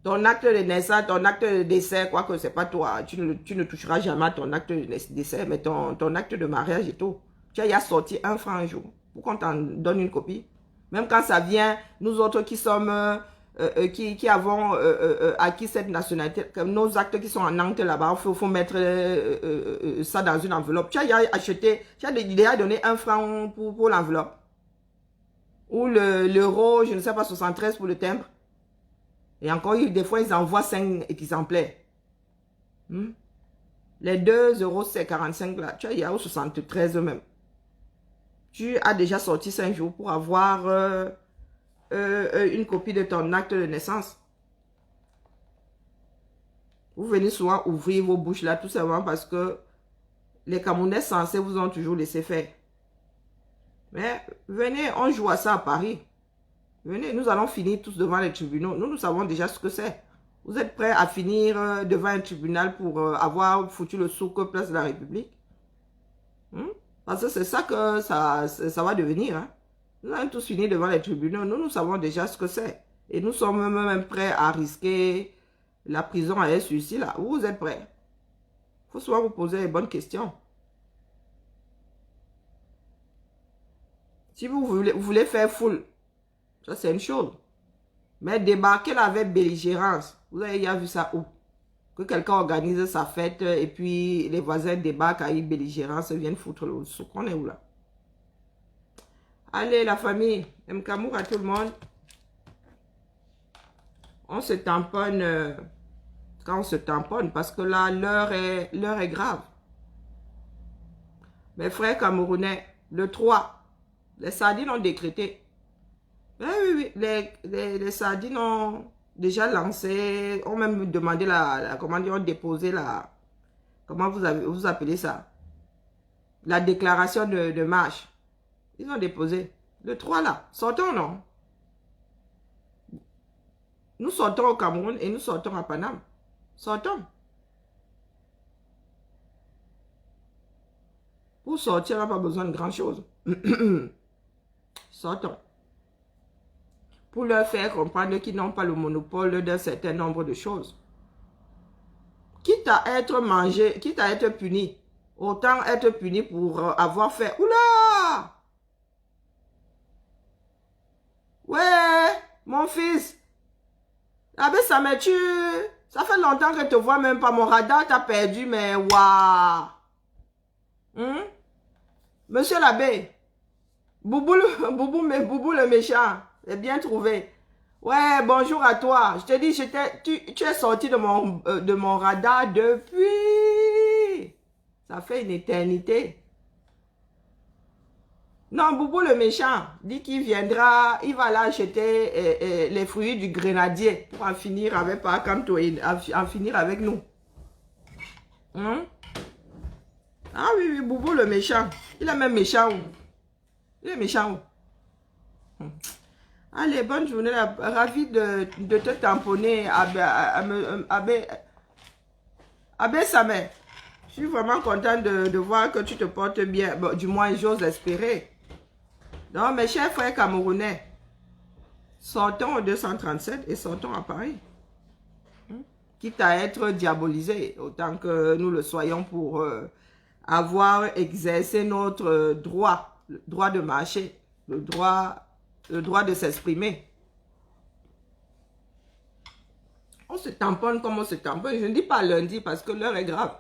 A: ton acte de naissance, ton acte de décès, quoique c'est pas toi, tu ne toucheras jamais à ton acte de décès, mais ton acte de mariage et tout. Tu as sorti 1 franc un jour, pour qu'on t'en donne une copie. Même quand ça vient, nous autres qui sommes, qui avons acquis cette nationalité, nos actes qui sont en Nantes là-bas, il faut mettre ça dans une enveloppe. Tu as acheté, tu as déjà donné 1 franc pour l'enveloppe. Ou l'euro, je ne sais pas, 73 pour le timbre. Et encore, des fois, ils envoient 5 exemplaires. Les 2 euros, c'est 45 là. Tu as, il y a 73 même. Tu as déjà sorti 5 jours pour avoir une copie de ton acte de naissance. Vous venez souvent ouvrir vos bouches là, tout simplement parce que les Camerounais censés vous ont toujours laissé faire. Mais venez, on joue à ça à Paris. Venez, nous allons finir tous devant les tribunaux. Nous savons déjà ce que c'est. Vous êtes prêt à finir devant un tribunal pour avoir foutu le souk place de la République? Parce que c'est ça que ça va devenir. Hein? Nous allons tous finir devant les tribunaux. Nous savons déjà ce que c'est. Et nous sommes même prêts à risquer la prison à celui-ci là. Vous êtes prêts? Il faut souvent vous poser les bonnes questions. Si vous voulez faire foule, ça c'est une chose. Mais débarquer là avec belligérance, vous avez déjà vu ça où? Que quelqu'un organise sa fête et puis les voisins débarquent avec belligérance et viennent foutre le souk. On est où là? Allez la famille, Mkamour à tout le monde. On se tamponne quand on se tamponne parce que là, l'heure est grave. Mes frères camerounais, le 3, les sardines ont décrété. Oui, les sardines ont déjà lancé, ont même demandé comment dire, ont déposé comment vous appelez ça? La déclaration de marche. Ils ont déposé. Le 3 là, sortons non? Nous sortons au Cameroun et nous sortons à Paname. Sortons. Pour sortir, on n'a pas besoin de grand-chose. Sortons. Pour leur faire comprendre qu'ils n'ont pas le monopole d'un certain nombre de choses. Quitte à être mangé, quitte à être puni, autant être puni pour avoir fait... Oula! Ouais, mon fils. Ah ben ça me tue. Ça fait longtemps que je te vois même pas. Mon radar t'a perdu, mais waouh. Monsieur l'abbé. Boubou le méchant. C'est bien trouvé. Ouais, bonjour à toi. Je te dis, tu es sorti de mon radar depuis. Ça fait une éternité. Non, Boubou le méchant dit qu'il viendra, il va là acheter les fruits du grenadier pour en finir avec en finir avec nous. Ah oui, Boubou le méchant. Il est même méchant. Il est méchant. Allez, bonne journée. Ravi de te tamponner, Abbé Samé. Je suis vraiment content de voir que tu te portes bien. Bon, du moins, j'ose espérer. Non, mes chers frères camerounais, sortons au 237 et sortons à Paris. Quitte à être diabolisés, autant que nous le soyons pour avoir exercé notre droit, le droit de marcher, le droit de s'exprimer. On se tamponne comme on se tamponne. Je ne dis pas lundi parce que l'heure est grave.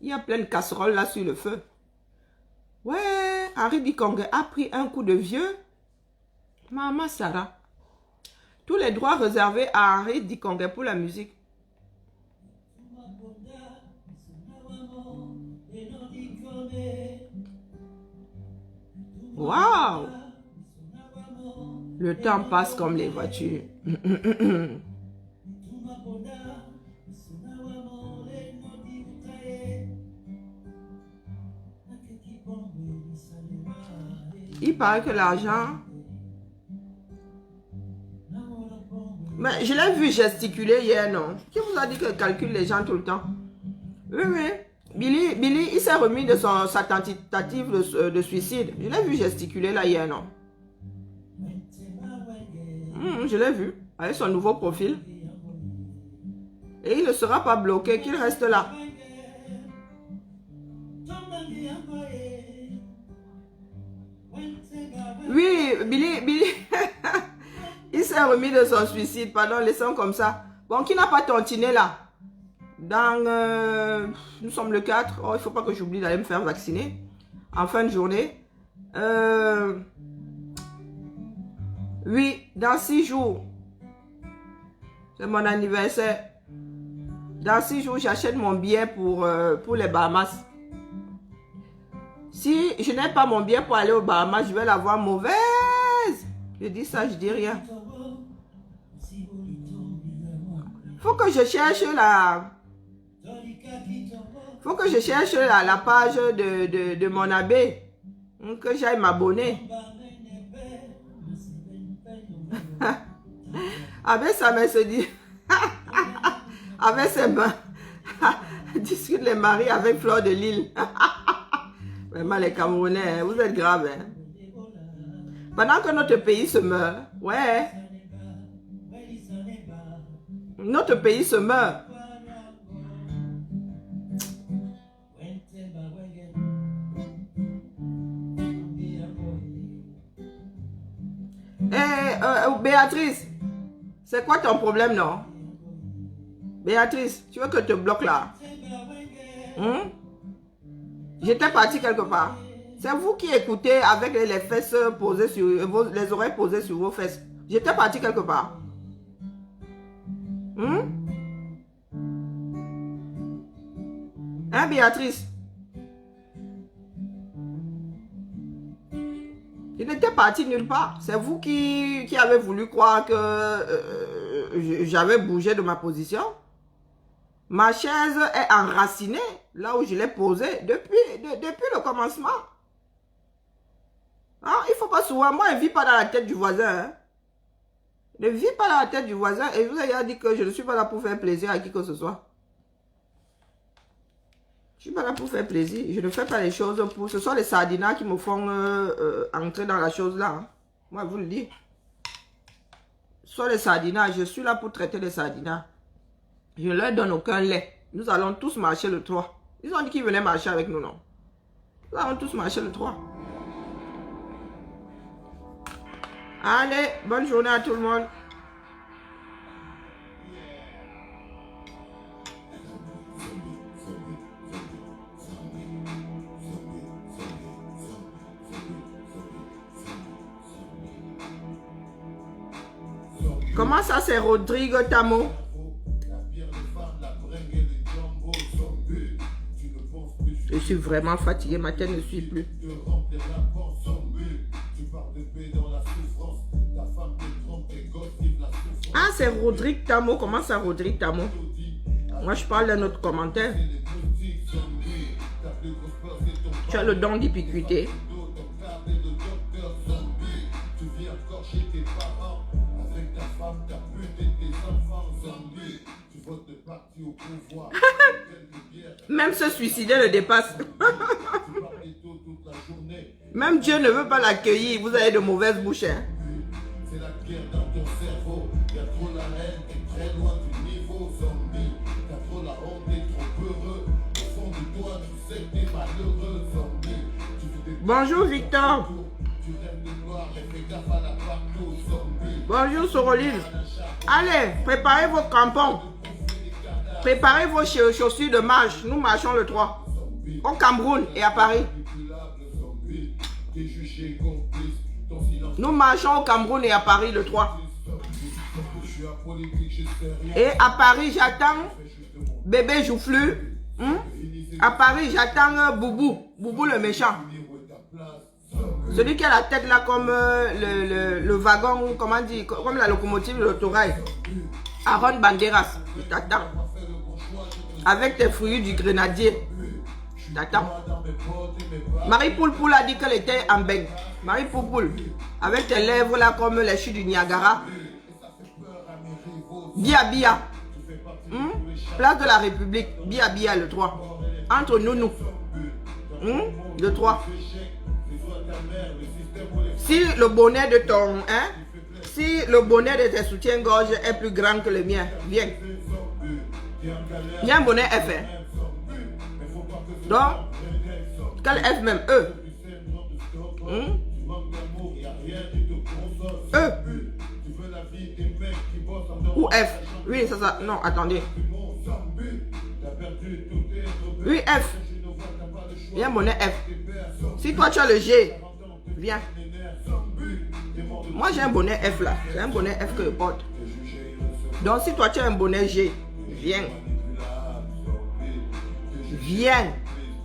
A: Il y a plein de casseroles là sur le feu. Ouais, Henri Dikongé a pris un coup de vieux. Maman Sarah. Tous les droits réservés à Henri Dikongé pour la musique. Waouh! Le temps passe comme les voitures. Il paraît que l'argent... Mais je l'ai vu gesticuler hier, non? Qui vous a dit qu'elle calcule les gens tout le temps? Oui, oui. Billy, il s'est remis de sa tentative de suicide. Je l'ai vu gesticuler là hier, non? Je l'ai vu. Avec son nouveau profil. Et il ne sera pas bloqué, qu'il reste là. Oui, Billy, il s'est remis de son suicide, pardon, laissons comme ça. Bon, qui n'a pas tontiné là? Nous sommes le 4. Oh, il ne faut pas que j'oublie d'aller me faire vacciner. En fin de journée. Oui, dans 6 jours. C'est mon anniversaire. Dans 6 jours, j'achète mon billet pour les Bahamas. Si je n'ai pas mon billet pour aller aux Bahamas, je vais l'avoir mauvaise. Je dis ça, je dis rien. Faut que je cherche la page de mon abbé. Que j'aille m'abonner. Abbé, ça me se dit. avec ses mains. Discute les maris avec Fleur de Lille. Vraiment, les Camerounais, vous êtes graves. Hein? Pendant que notre pays se meurt, ouais. Notre pays se meurt. Béatrice, c'est quoi ton problème, non? Béatrice, tu veux que je te bloque là? J'étais partie quelque part. C'est vous qui écoutez avec les fesses posées sur les oreilles posées sur vos fesses. J'étais partie quelque part. Hein, Béatrice? Je n'étais partie nulle part. C'est vous qui avez voulu croire que j'avais bougé de ma position. Ma chaise est enracinée là où je l'ai posée depuis le commencement. Hein? Il ne faut pas souvent. Moi, je ne vis pas dans la tête du voisin. Hein? Je ne vis pas dans la tête du voisin. Et je vous ai dit que je ne suis pas là pour faire plaisir à qui que ce soit. Je ne suis pas là pour faire plaisir. Je ne fais pas les choses pour... Ce sont les sardinas qui me font entrer dans la chose là. Hein? Moi, je vous le dis. Ce sont les sardinas. Je suis là pour traiter les sardinas. Je ne leur donne aucun lait. Nous allons tous marcher le 3. Ils ont dit qu'ils venaient marcher avec nous, non? Nous allons tous marcher le 3. Allez, bonne journée à tout le monde. Comment ça, c'est Rodrigue Tamo? Je suis vraiment fatigué, ma tête ne suit plus. Ah, c'est Rodrigue Tamo. Comment ça, Rodrigue Tamo? Moi, je parle de notre commentaire. Tu as le don d'ubiquité. Même se suicider le dépasse. Même Dieu ne veut pas l'accueillir. Vous avez de mauvaises bouches. Hein? C'est la guerre dans ton cerveau. Il y a trop la haine, t'es très loin du niveau zombie. T'as trop la honte, t'es trop heureux. Au fond de toi, tu sais que t'es malheureux zombie. Bonjour Victor. Bonjour Soroline. Allez, préparez vos crampons. Préparez vos chaussures de marche. Nous marchons le 3. Au Cameroun et à Paris. Nous marchons au Cameroun et à Paris le 3. Et à Paris, j'attends bébé Joufflu. À Paris, j'attends Boubou. Boubou le méchant. Celui qui a la tête là comme le wagon, comment dire, comme la locomotive de l'autorail. Aaron Banderas, je t'attends. Avec tes fruits du grenadier. Je t'attends. Marie Poulpoul a dit qu'elle était en bain. Marie Poulpoul, avec tes lèvres là comme les chutes du Niagara. Bia Bia. Place de la République. Bia Bia le 3. Entre nous. Le 3. Si le bonnet de ton... Hein, si le bonnet de tes soutiens-gorge est plus grand que le mien, viens. Viens bonnet F. Hein. Donc, quel F même? E. E. Ou F. Oui, c'est ça. Non, attendez. Oui, F. Viens bonnet F. Si toi tu as le G, viens. Moi j'ai un bonnet F là. C'est un bonnet F que je porte. Donc si toi tu as un bonnet G, viens. Viens.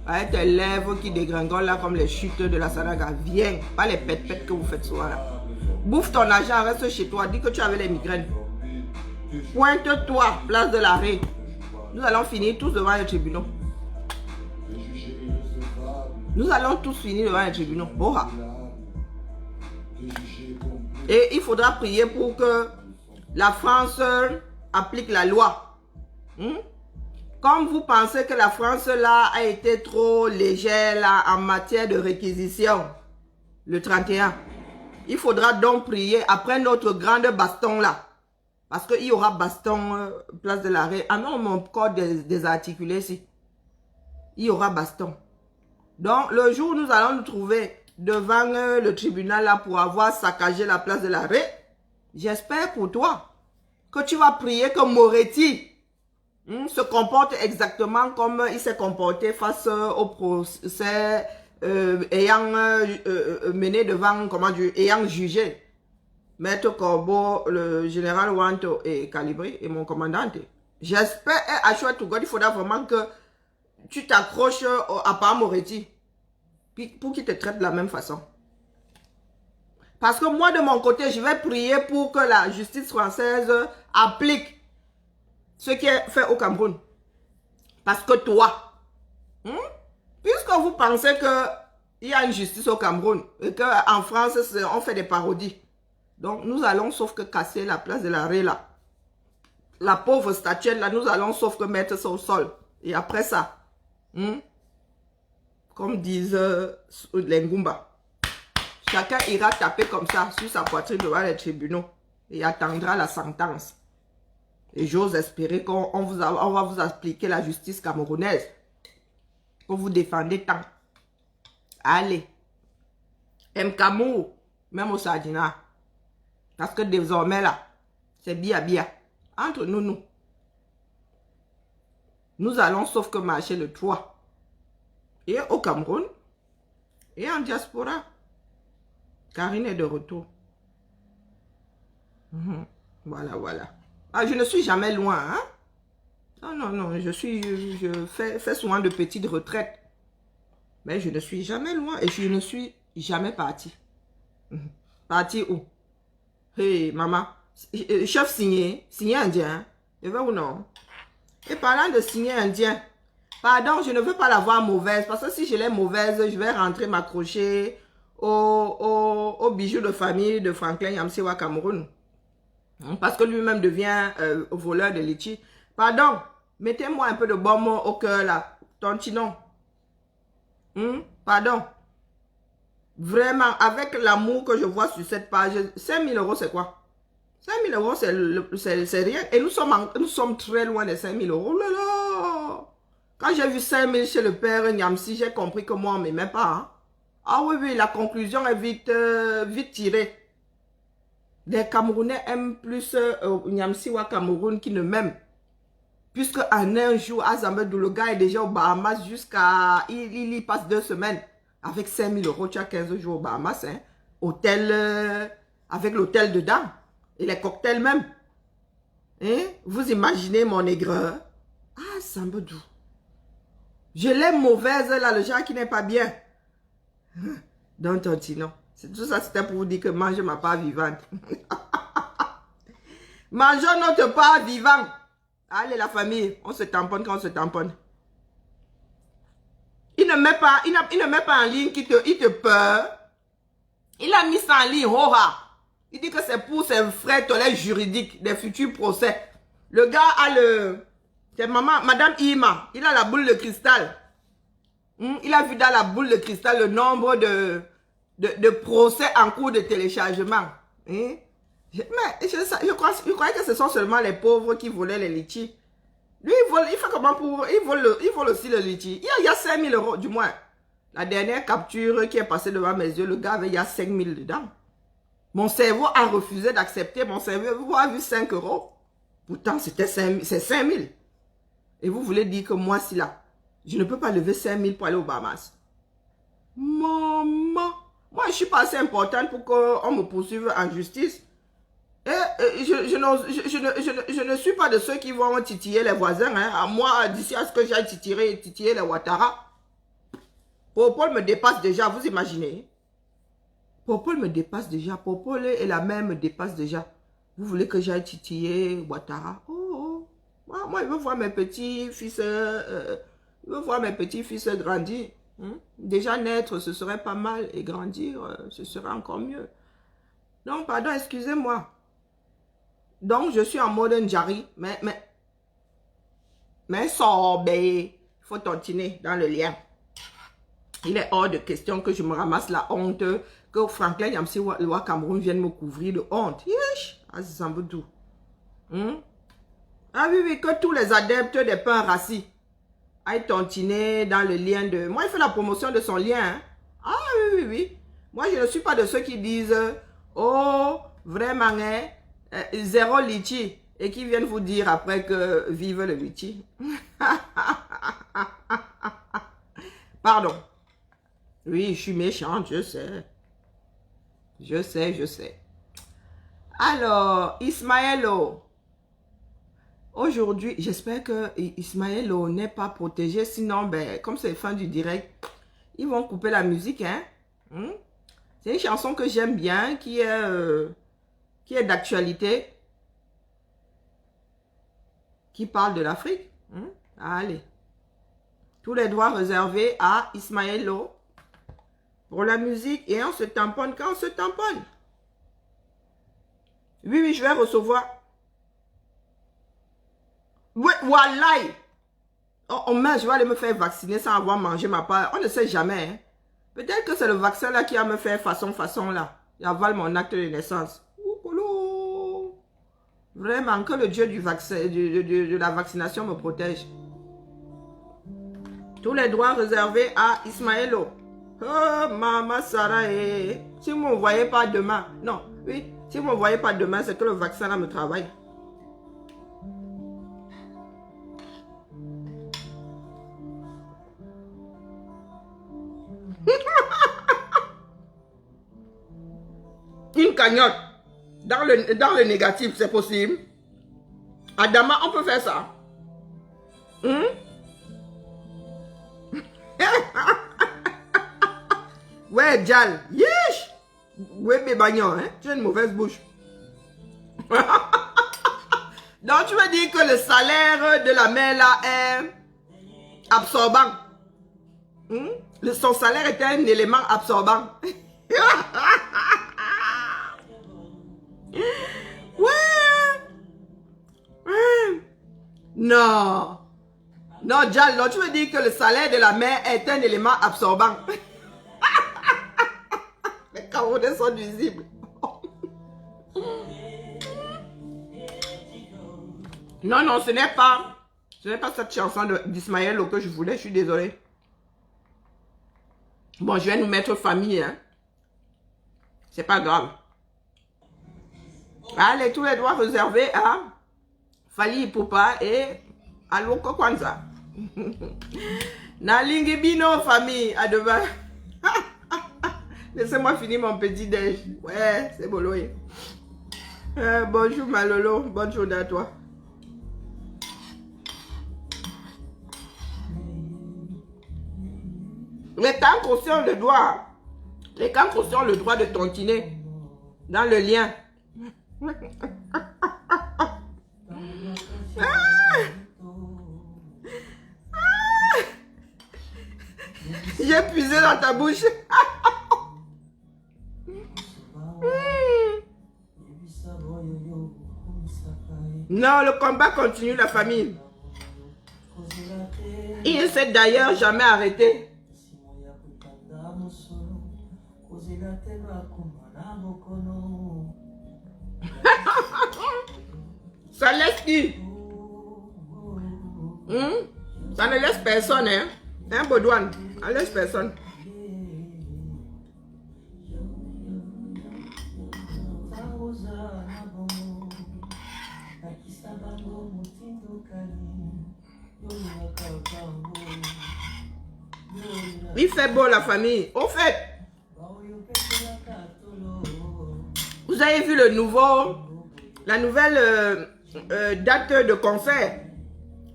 A: Avec tes lèvres qui dégringolent là comme les chutes de la Sanaga. Viens. Pas les pètes que vous faites souvent là. Bouffe ton argent, reste chez toi. Dis que tu avais les migraines. Pointe-toi, place de l'arrêt. Nous allons finir tous devant les tribunaux. Nous allons tous finir devant les tribunaux. Bora. Et il faudra prier pour que la France applique la loi. Hmm? Comme vous pensez que la France là a été trop légère là, en matière de réquisition, le 31, il faudra donc prier après notre grande baston là. Parce qu'il y aura baston, place de l'arrêt. Ah non, mon corps désarticulé ici. Il y aura baston. Donc, le jour où nous allons nous trouver devant le tribunal là pour avoir saccagé la place de l'arrêt, j'espère pour toi que tu vas prier que Moretti se comporte exactement comme il s'est comporté face au procès ayant mené devant, comment dire, ayant jugé Maître Corbeau, le général Wanto et Calibri et mon commandant. J'espère, à Chouette to God, il faudra vraiment que tu t'accroches à Pam Moretti pour qu'il te traite de la même façon. Parce que moi, de mon côté, je vais prier pour que la justice française applique ce qui est fait au Cameroun. Parce que toi, puisque vous pensez qu'il y a une justice au Cameroun et qu'en France, on fait des parodies, donc nous allons sauf que casser la place de l'arrêt là. La pauvre statuette là, nous allons sauf que mettre ça au sol. Et après ça, comme disent les Ngumba, chacun ira taper comme ça sur sa poitrine devant les tribunaux et attendra la sentence. Et j'ose espérer qu'on va vous appliquer la justice camerounaise. Que vous défendez tant. Allez. M'Kamou, même au Sardina. Parce que désormais là, c'est bien. Entre nous. Nous allons sauf que marcher le 3. Et au Cameroun. Et en diaspora. Karine est de retour. Voilà. Ah, je ne suis jamais loin, hein? Non, je fais souvent de petites retraites. Mais je ne suis jamais loin et je ne suis jamais parti. Parti où? Hey, maman. Chef signé indien, hein? Je veux ou non? Et parlant de signer indien, pardon, je ne veux pas la voir mauvaise. Parce que si je l'ai mauvaise, je vais rentrer m'accrocher au bijou de famille de Franklin Yamsiwa Cameroun. Parce que lui-même devient voleur de litchi. Pardon, mettez-moi un peu de baume au cœur là. Tontinon. Pardon. Vraiment, avec l'amour que je vois sur cette page, 5 000 euros c'est quoi? 5 000 euros c'est rien. Et nous sommes très loin des 5 000 euros. Oh là là. Quand j'ai vu 5 000 chez le père Nyamsi, j'ai compris que moi on ne m'aimait pas. Hein? Ah oui, la conclusion est vite tirée. Les Camerounais aiment plus Nyamsiwa Cameroun qui ne m'aime. Puisque en un jour, Azambedou, le gars est déjà aux Bahamas jusqu'à... Il y passe 2 semaines. Avec 5 000 euros, tu as 15 jours aux Bahamas. Hein? Hôtel, avec l'hôtel dedans. Et les cocktails même. Hein? Vous imaginez mon aigreur? Ah, Zambedou. Je l'aime mauvaise là, le genre qui n'est pas bien. Donc, Tontino. Tout ça, c'était pour vous dire que mange ma part vivante. Mangeons notre part vivante. Allez, la famille, on se tamponne quand on se tamponne. Il ne met pas en ligne il te peur. Il a mis ça en ligne, Il dit que c'est pour ses frais toilettes juridiques des futurs procès. Le gars a c'est Madame Ima, il a la boule de cristal. Il a vu dans la boule de cristal le nombre de procès en cours de téléchargement. Mais je croyais que ce sont seulement les pauvres qui volaient les litchis. Lui, il fait comment pour... Il vole aussi le litchi. Il y a 5 000 euros, du moins. La dernière capture qui est passée devant mes yeux, le gars avait il y a 5 000 dedans. Mon cerveau a refusé d'accepter. Mon cerveau a vu 5 euros. Pourtant, c'est 5 000. Et vous voulez dire que moi, si là, je ne peux pas lever 5 000 pour aller aux Bahamas. Maman, moi, je suis pas assez importante pour qu'on me poursuive en justice. Et je ne suis pas de ceux qui vont titiller les voisins. Hein. Moi, d'ici à ce que j'aille titiller les Ouattara. Popol me dépasse déjà, vous imaginez? Popol me dépasse déjà. Popol et la mère me dépasse déjà. Vous voulez que j'aille titiller Ouattara? Moi, je veux voir mes petits-fils grandir. Déjà naître, ce serait pas mal. Et grandir, ce serait encore mieux. Non, pardon, excusez-moi. Donc, je suis en mode Njari, mais Mais sorbet, il faut tontiner dans le lien. Il est hors de question que je me ramasse la honte, que Franklin Yamsi Loi Cameroun vienne me couvrir de honte. Yish, ah, ça semble tout. Ah oui, oui, que tous les adeptes des pains rassis aillent tontiner dans le lien de... Moi, il fait la promotion de son lien. Hein? Ah oui, oui, oui. Moi, je ne suis pas de ceux qui disent, oh, vraiment, hein, zéro litchi. Et qui viennent vous dire après que vive le litchi. Pardon. Oui, je suis méchante, je sais. Je sais, je sais. Alors, Ismaëlo. Aujourd'hui, j'espère que Ismaëlo n'est pas protégé. Sinon, ben, comme c'est fin du direct, ils vont couper la musique. Hein? C'est une chanson que j'aime bien, qui est d'actualité. Qui parle de l'Afrique. Allez. Tous les droits réservés à Ismaëlo. Pour la musique, et on se tamponne quand on se tamponne. Oui, oui, je vais recevoir. Oui, voilà. Oh, mince, je vais aller me faire vacciner sans avoir mangé ma part. On ne sait jamais. Hein. Peut-être que c'est le vaccin là qui va me faire façon là. Il avale mon acte de naissance. Vraiment, que le Dieu du vaccin, de la vaccination me protège. Tous les droits réservés à Ismaëlo. Oh, Maman Sarah, si vous ne me voyez pas demain, non, oui, si vous ne me voyez pas demain, c'est que le vaccin là me travaille. Une cagnotte dans le négatif, c'est possible. Adama, on peut faire ça. Ouais, Djal. Yesh. Ouais, Bébagnon, hein. Tu as une mauvaise bouche. Donc, tu veux dire que le salaire de la mère là est absorbant. Son salaire était un élément absorbant. Ouais. Non. Non, Djal, donc tu veux dire que le salaire de la mère est un élément absorbant. Les Camerounais sont nuisibles. Non, non, ce n'est pas cette chanson d'Ismaël que je voulais, je suis désolée. Bon, je vais nous mettre famille, hein. C'est pas grave. Allez, tous les droits réservés à Fally Ipupa et à Loko Kwanza. Nalingi Bino, famille, à demain. Laissez-moi finir mon petit déj. Ouais, c'est boloé. Bonjour Malolo, bonne journée à toi. Les cancres ont le droit. Les cancres ont le droit de tontiner dans le lien. J'ai puisé dans ta bouche. Non, le combat continue, la famille. Il ne s'est d'ailleurs jamais arrêté. Ça laisse qui? Ça ne laisse personne, hein? Hein, Baudouane? Ça ne laisse personne. Il fait beau, la famille. Au fait, vous avez vu la nouvelle date de concert,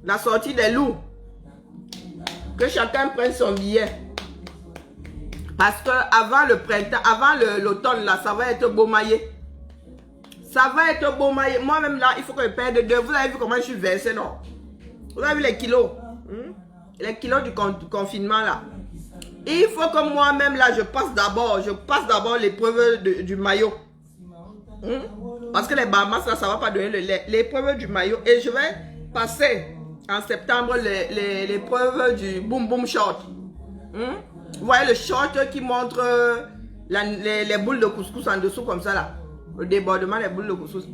A: la sortie des loups. Que chacun prenne son billet. Parce que avant le printemps, avant l'automne, là, ça va être beau maillé. Ça va être beau maillé. Moi-même, là, il faut que je perde 2. Vous avez vu comment je suis versé, non? Vous avez vu les kilos? Les kilos du confinement, là. Il faut que moi-même, là, je passe d'abord l'épreuve du maillot. Parce que les Bahamas, là, ça ne va pas donner le lait. L'épreuve du maillot. Et je vais passer en septembre l'épreuve du boom boom short. Vous voyez le short qui montre les boules de couscous en dessous comme ça là. Le débordement des boules de couscous.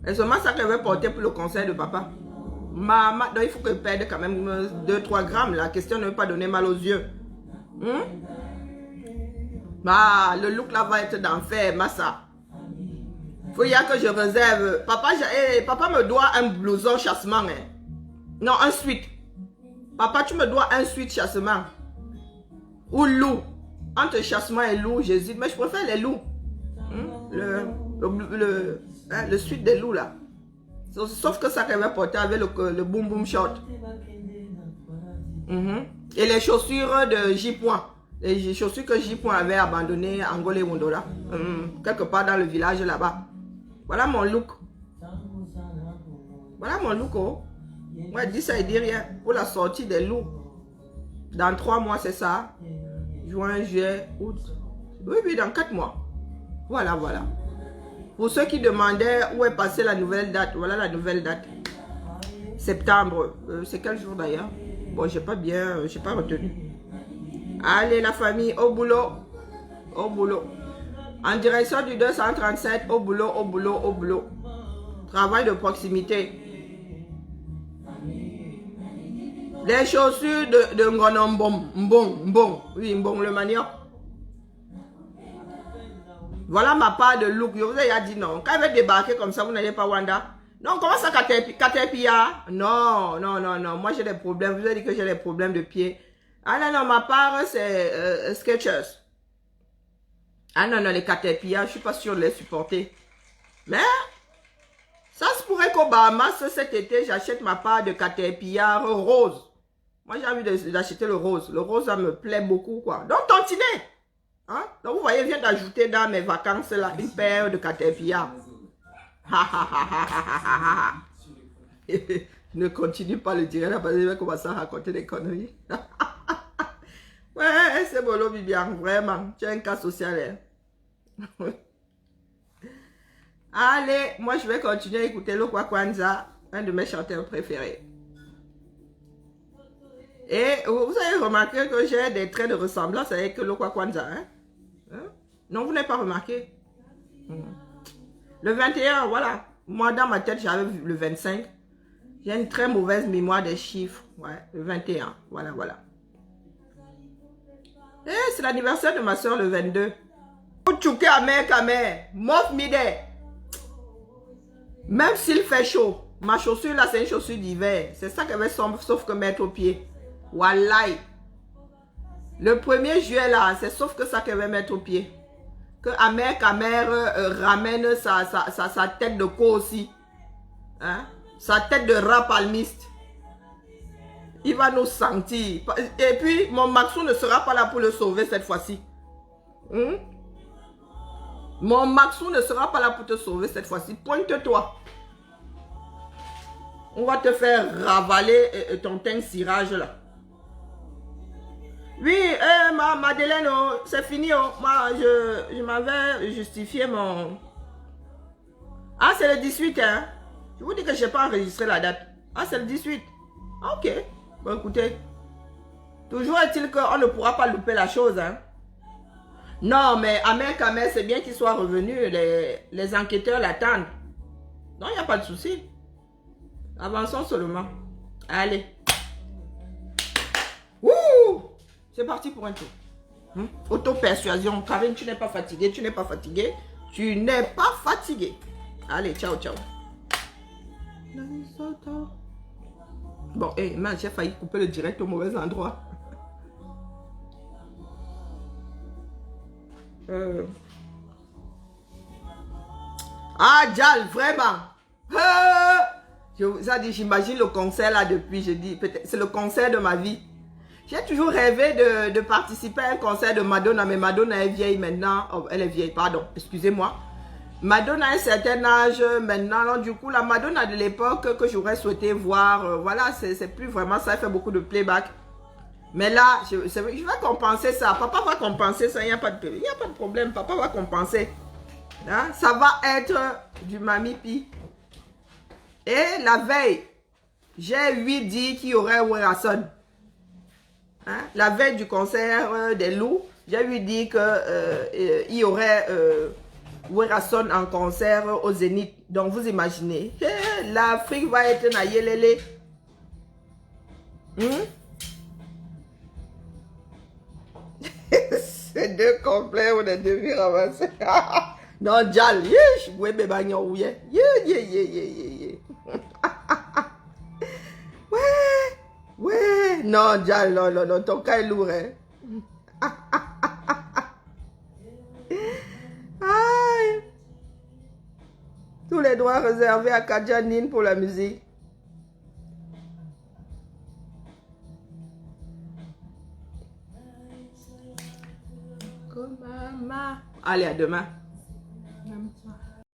A: Et seulement ça qu'elle veut porter pour le concert de papa. Maman, donc il faut qu'elle perde quand même 2-3 grammes. La question ne veut pas donner mal aux yeux. Bah, le look là va être d'enfer, massa. Faut y que je réserve. Papa me doit un blouson chassement. Hein. Non, un sweat. Papa, tu me dois un sweat chassement. Ou loup. Entre chassement et loup, j'hésite. Mais je préfère les loups. Le sweat des loups là. Sauf que ça qu'elle va porter avec le boom boom short. Et les chaussures de J-Point. Les chaussures que J-Point avait abandonnées à Angola et Wondola. Quelque part dans le village là-bas. Voilà mon look. Voilà mon look. Oh. Moi, dis ça et dis rien. Pour la sortie des loups. Dans 3 mois, c'est ça. Juin, juillet, août. Oui, dans 4 mois. Voilà. Pour ceux qui demandaient où est passée la nouvelle date. Voilà la nouvelle date. Septembre. C'est quel jour d'ailleurs? Bon, j'ai pas retenu. Allez, la famille, au boulot. Au boulot. En direction du 237, au boulot. Travail de proximité. Les chaussures de Ngonom Oui, Mbong le manioc. Voilà ma part de look. Je vous ai dit non. Quand elle va débarquer comme ça, vous n'allez pas Wanda. Non, comment ça, Caterpillar? Non. Moi, j'ai des problèmes. Vous avez dit que j'ai des problèmes de pied. Ah non, ma part, c'est Skechers. Ah non, les Caterpillar, je ne suis pas sûre de les supporter. Mais, ça se pourrait qu'au Bahamas, cet été, j'achète ma part de Caterpillar rose. Moi, j'ai envie d'acheter le rose. Le rose, ça me plaît beaucoup, quoi. Donc, tantinet. Hein? Donc, vous voyez, je viens d'ajouter dans mes vacances, là, une paire de Caterpillar. Ne continue pas le direct, là, parce que je vais commencer à raconter des conneries. Ouais, c'est bon, Viviane, vraiment. Tu as un cas social, hein? Allez, moi, je vais continuer à écouter Lokwa Kwanza, un de mes chanteurs préférés. Et vous avez remarqué que j'ai des traits de ressemblance avec Lokwa Kwanza, hein? Non, vous n'avez pas remarqué? Le 21, voilà. Moi, dans ma tête, j'avais vu le 25. J'ai une très mauvaise mémoire des chiffres. Ouais, le 21. Voilà. Eh, c'est l'anniversaire de ma soeur le 22. Tchouké Amer, Mof Mide. Même s'il fait chaud, ma chaussure là, c'est une chaussure d'hiver. C'est ça qu'elle va sauf que mettre au pied. Wallahi. Le 1er juillet là, c'est sauf que ça qu'elle va mettre au pied. Que Amer ramène sa tête de co aussi. Hein? Sa tête de rat palmiste. Il va nous sentir. Et puis, mon Maxou ne sera pas là pour le sauver cette fois-ci. Mon Maxou ne sera pas là pour te sauver cette fois-ci. Pointe-toi. On va te faire ravaler ton teint cirage là. Oui, Madeleine, oh, c'est fini. Oh. Moi, je m'avais justifié mon... Ah, c'est le 18, hein? Je vous dis que je n'ai pas enregistré la date. Ah, c'est le 18. Ok. Bon, écoutez. Toujours est-il qu'on ne pourra pas louper la chose, hein? Non, mais Amer Kamer, c'est bien qu'il soit revenu. Les enquêteurs l'attendent. Non, il n'y a pas de souci. Avançons seulement. Allez. Wouh! C'est parti pour un tour. Auto-persuasion. Karine, tu n'es pas fatigué. Tu n'es pas fatigué. Tu n'es pas fatigué. Allez, ciao. Bon, j'ai failli couper le direct au mauvais endroit. Ah, Dial, vraiment. J'imagine le concert là depuis, je dis, peut-être c'est le concert de ma vie. J'ai toujours rêvé de participer à un concert de Madonna, mais Madonna est vieille maintenant. Oh, elle est vieille, pardon, excusez-moi. Madonna a un certain âge maintenant, alors du coup, la Madonna de l'époque que j'aurais souhaité voir, voilà, c'est plus vraiment ça, elle fait beaucoup de playback. Mais là, je vais compenser ça. Papa va compenser ça, il n'y a pas de problème, papa va compenser. Hein? Ça va être du Mami Pi. Et la veille, J'ai lui dit qu'il y aurait Werason. Hein? La veille du concert des loups, j'ai lui dit qu'il y aurait Werason en concert au Zénith. Donc vous imaginez, l'Afrique va être naïelele. C'est deux complets ou des demi ramassés. Non, Djal, je suis bagnon ouye. Ouais, non, Djal, non, ton cas est lourd, hein. Aïe. Tous les droits réservés à Kadjanine pour la musique. Allez, à demain.